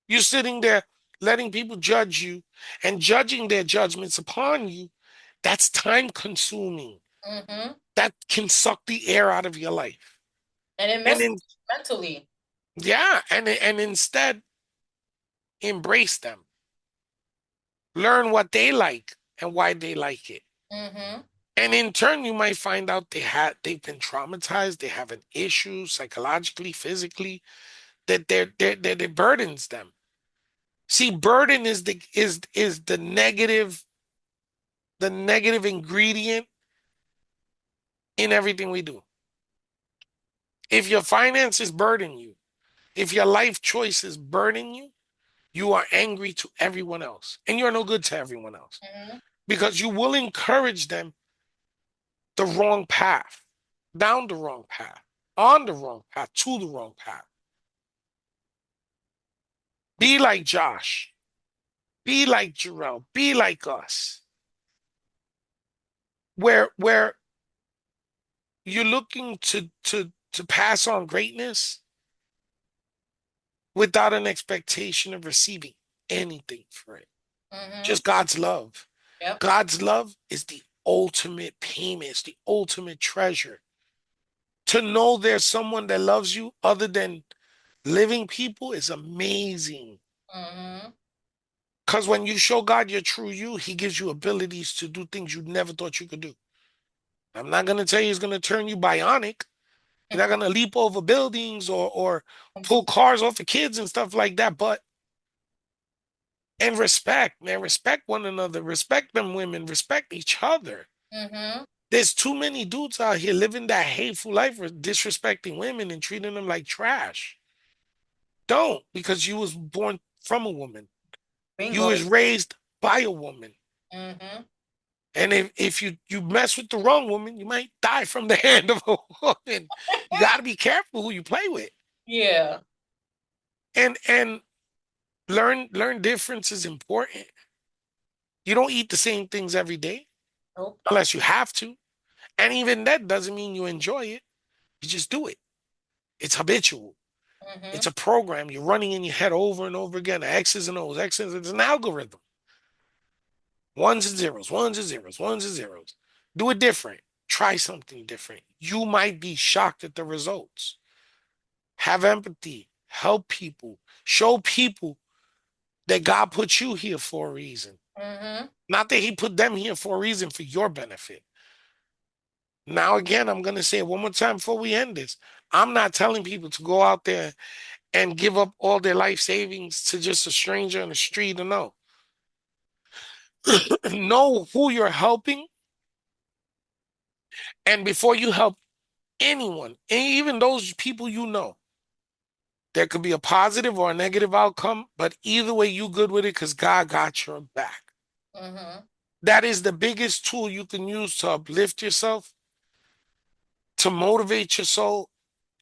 You're sitting there letting people judge you and judging their judgments upon you. That's time consuming. Mm-hmm. That can suck the air out of your life. And it And messes then, with you mentally. yeah, and instead embrace them. Learn what they like and why they like it. Mm-hmm. And in turn, you might find out they've been traumatized, they have an issue psychologically, physically, that burdens them. See, burden is the negative ingredient in everything we do. If your finances burden you, if your life choices burden you, you are angry to everyone else, and you're no good to everyone else Mm-hmm. because you will encourage them the wrong path, down the wrong path, on the wrong path, to the wrong path. Be like Josh. Be like Jarrell. Be like us. Where you're looking to pass on greatness without an expectation of receiving anything for it. Mm-hmm. Just God's love. Yep. God's love is the ultimate payment, it's the ultimate treasure. To know there's someone that loves you other than living people is amazing. Mm-hmm. Because when you show God your true you, He gives you abilities to do things you never thought you could do. I'm not going to tell you He's going to turn you bionic. He's not going to leap over buildings or pull cars off of kids and stuff like that. But, and respect, man, respect one another, respect them women, respect each other. Mm-hmm. There's too many dudes out here living that hateful life, disrespecting women and treating them like trash. Don't, because you was born from a woman. You Bingo. was raised by a woman. Mm-hmm. And if you mess with the wrong woman, you might die from the hand of a woman. You got to be careful who you play with. Yeah. And learn difference is important. You don't eat the same things every day Nope. unless you have to. And even that doesn't mean you enjoy it. You just do it. It's habitual. Mm-hmm. It's a program you're running in your head over and over again. X's and O's, X's. It's an algorithm. Ones and zeros, ones and zeros, ones and zeros. Do it different. Try something different. You might be shocked at the results. Have empathy. Help people. Show people that God put you here for a reason. Mm-hmm. Not that He put them here for a reason for your benefit. Now, again, I'm going to say it one more time before we end this. I'm not telling people to go out there and give up all their life savings to just a stranger on the street or no. Know who you're helping. And before you help anyone, and even those people you know, there could be a positive or a negative outcome, but either way, you good with it because God got your back. Mm-hmm. That is the biggest tool you can use to uplift yourself, to motivate your soul,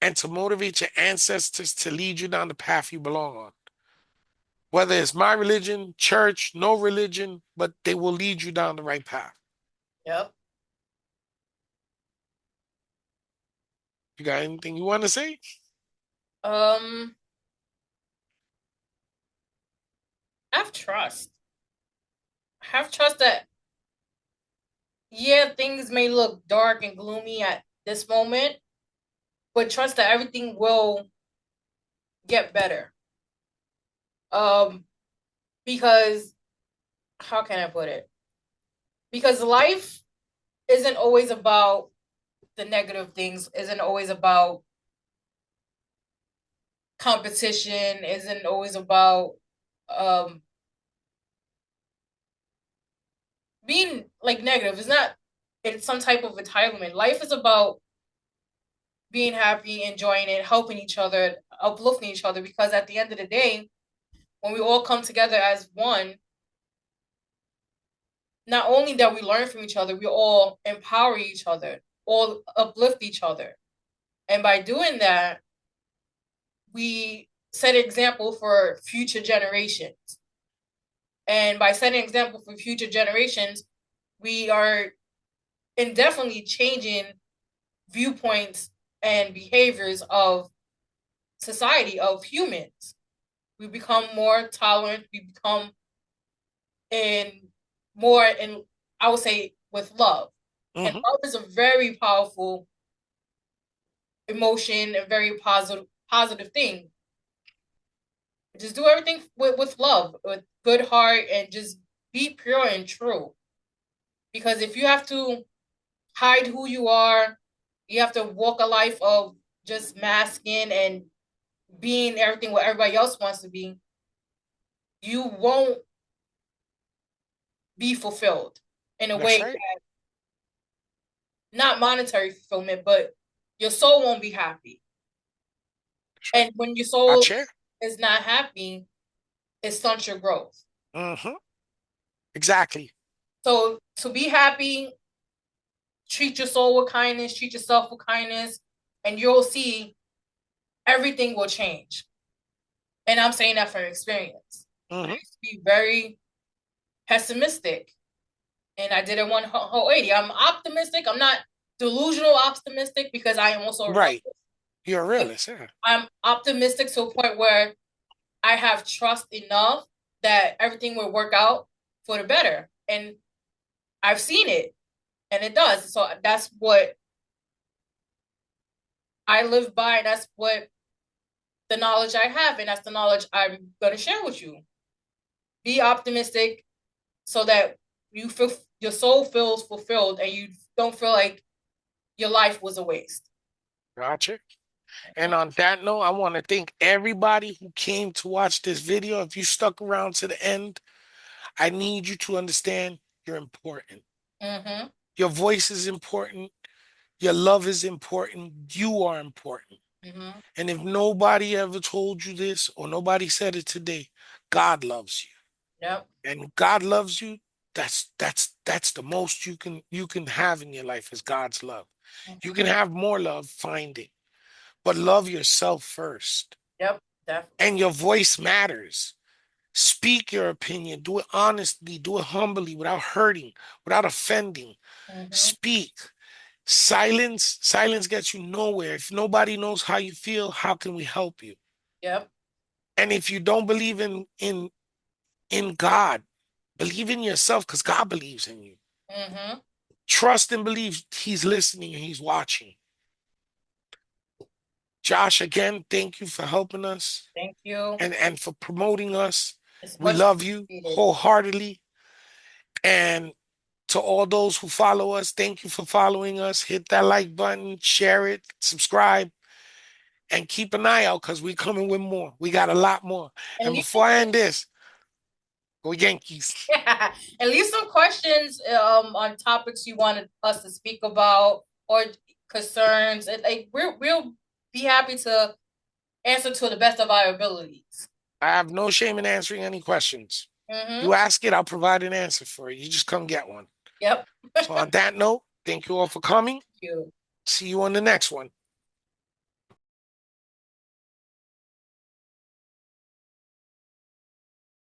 and to motivate your ancestors to lead you down the path you belong on. Whether it's my religion, church, no religion, but they will lead you down the right path. Yep. You got anything you want to say? Um, have trust. Have trust that, yeah, things may look dark and gloomy at this moment, but trust that everything will get better. Um, because how can I put it? Because life isn't always about the negative things, isn't always about competition, isn't always about um being like negative. It's not it's some type of entitlement. Life is about being happy, enjoying it, helping each other, uplifting each other, because at the end of the day, when we all come together as one, not only that we learn from each other, we all empower each other, all uplift each other. And by doing that, we set an example for future generations. And by setting an example for future generations, we are indefinitely changing viewpoints and behaviors of society, of humans. We become more tolerant, we become in more in, I would say, with love. And Hmm. love is a very powerful emotion, a very positive thing. Just do everything with love, with good heart, and just be pure and true. Because if you have to hide who you are, you have to walk a life of just masking and being everything what everybody else wants to be, you won't be fulfilled in a That's way right. that not monetary fulfillment, but your soul won't be happy. That's right. And when your I soul chair. is not happy, it stunts your growth. Hmm. Exactly. So to be happy, treat your soul with kindness, treat yourself with kindness, and you'll see everything will change. And I'm saying that from experience. I Hmm. used to be very pessimistic, and I didn't want whole 80. I'm optimistic. I'm not delusional optimistic because I am also a Right. realist. You're a But realist, yeah. I'm optimistic to a point where I have trust enough that everything will work out for the better. And I've seen it, and it does. So that's what I live by. That's what the knowledge I have, and that's the knowledge I'm going to share with you. Be optimistic so that you feel your soul feels fulfilled and you don't feel like your life was a waste. Gotcha. And on that note, I want to thank everybody who came to watch this video. If you stuck around to the end, I need you to understand you're important. Mm-hmm. Your voice is important. Your love is important. You are important. Mm-hmm. And if nobody ever told you this or nobody said it today, God loves you. Yep. And God loves you. That's the most you can have in your life is God's love. You Mm-hmm. can have more love, find it, but love yourself first. Yep. And Definitely. your voice matters. Speak your opinion. Do it honestly. Do it humbly, without hurting, without offending. Mm-hmm. Speak. Silence gets you nowhere. If nobody knows how you feel, how can we help you? Yep. And if you don't believe in God, believe in yourself because God believes in you. Mm-hmm. Trust and believe He's listening and He's watching. Josh, again, thank you for helping us Thank you. and for promoting us. It's We much love you appreciated. wholeheartedly. And to all those who follow us, thank you for following us. Hit that like button, share it, subscribe, and keep an eye out because we're coming with more. We got a lot more. And And leave before some I end this, go Yankees. and leave some questions on topics you wanted us to speak about or concerns. And like we'll be happy to answer to the best of our abilities. I have no shame in answering any questions. Mm-hmm. You ask it, I'll provide an answer for you. You just come get one. Yep. So on that note, thank you all for coming. You. See you on the next one.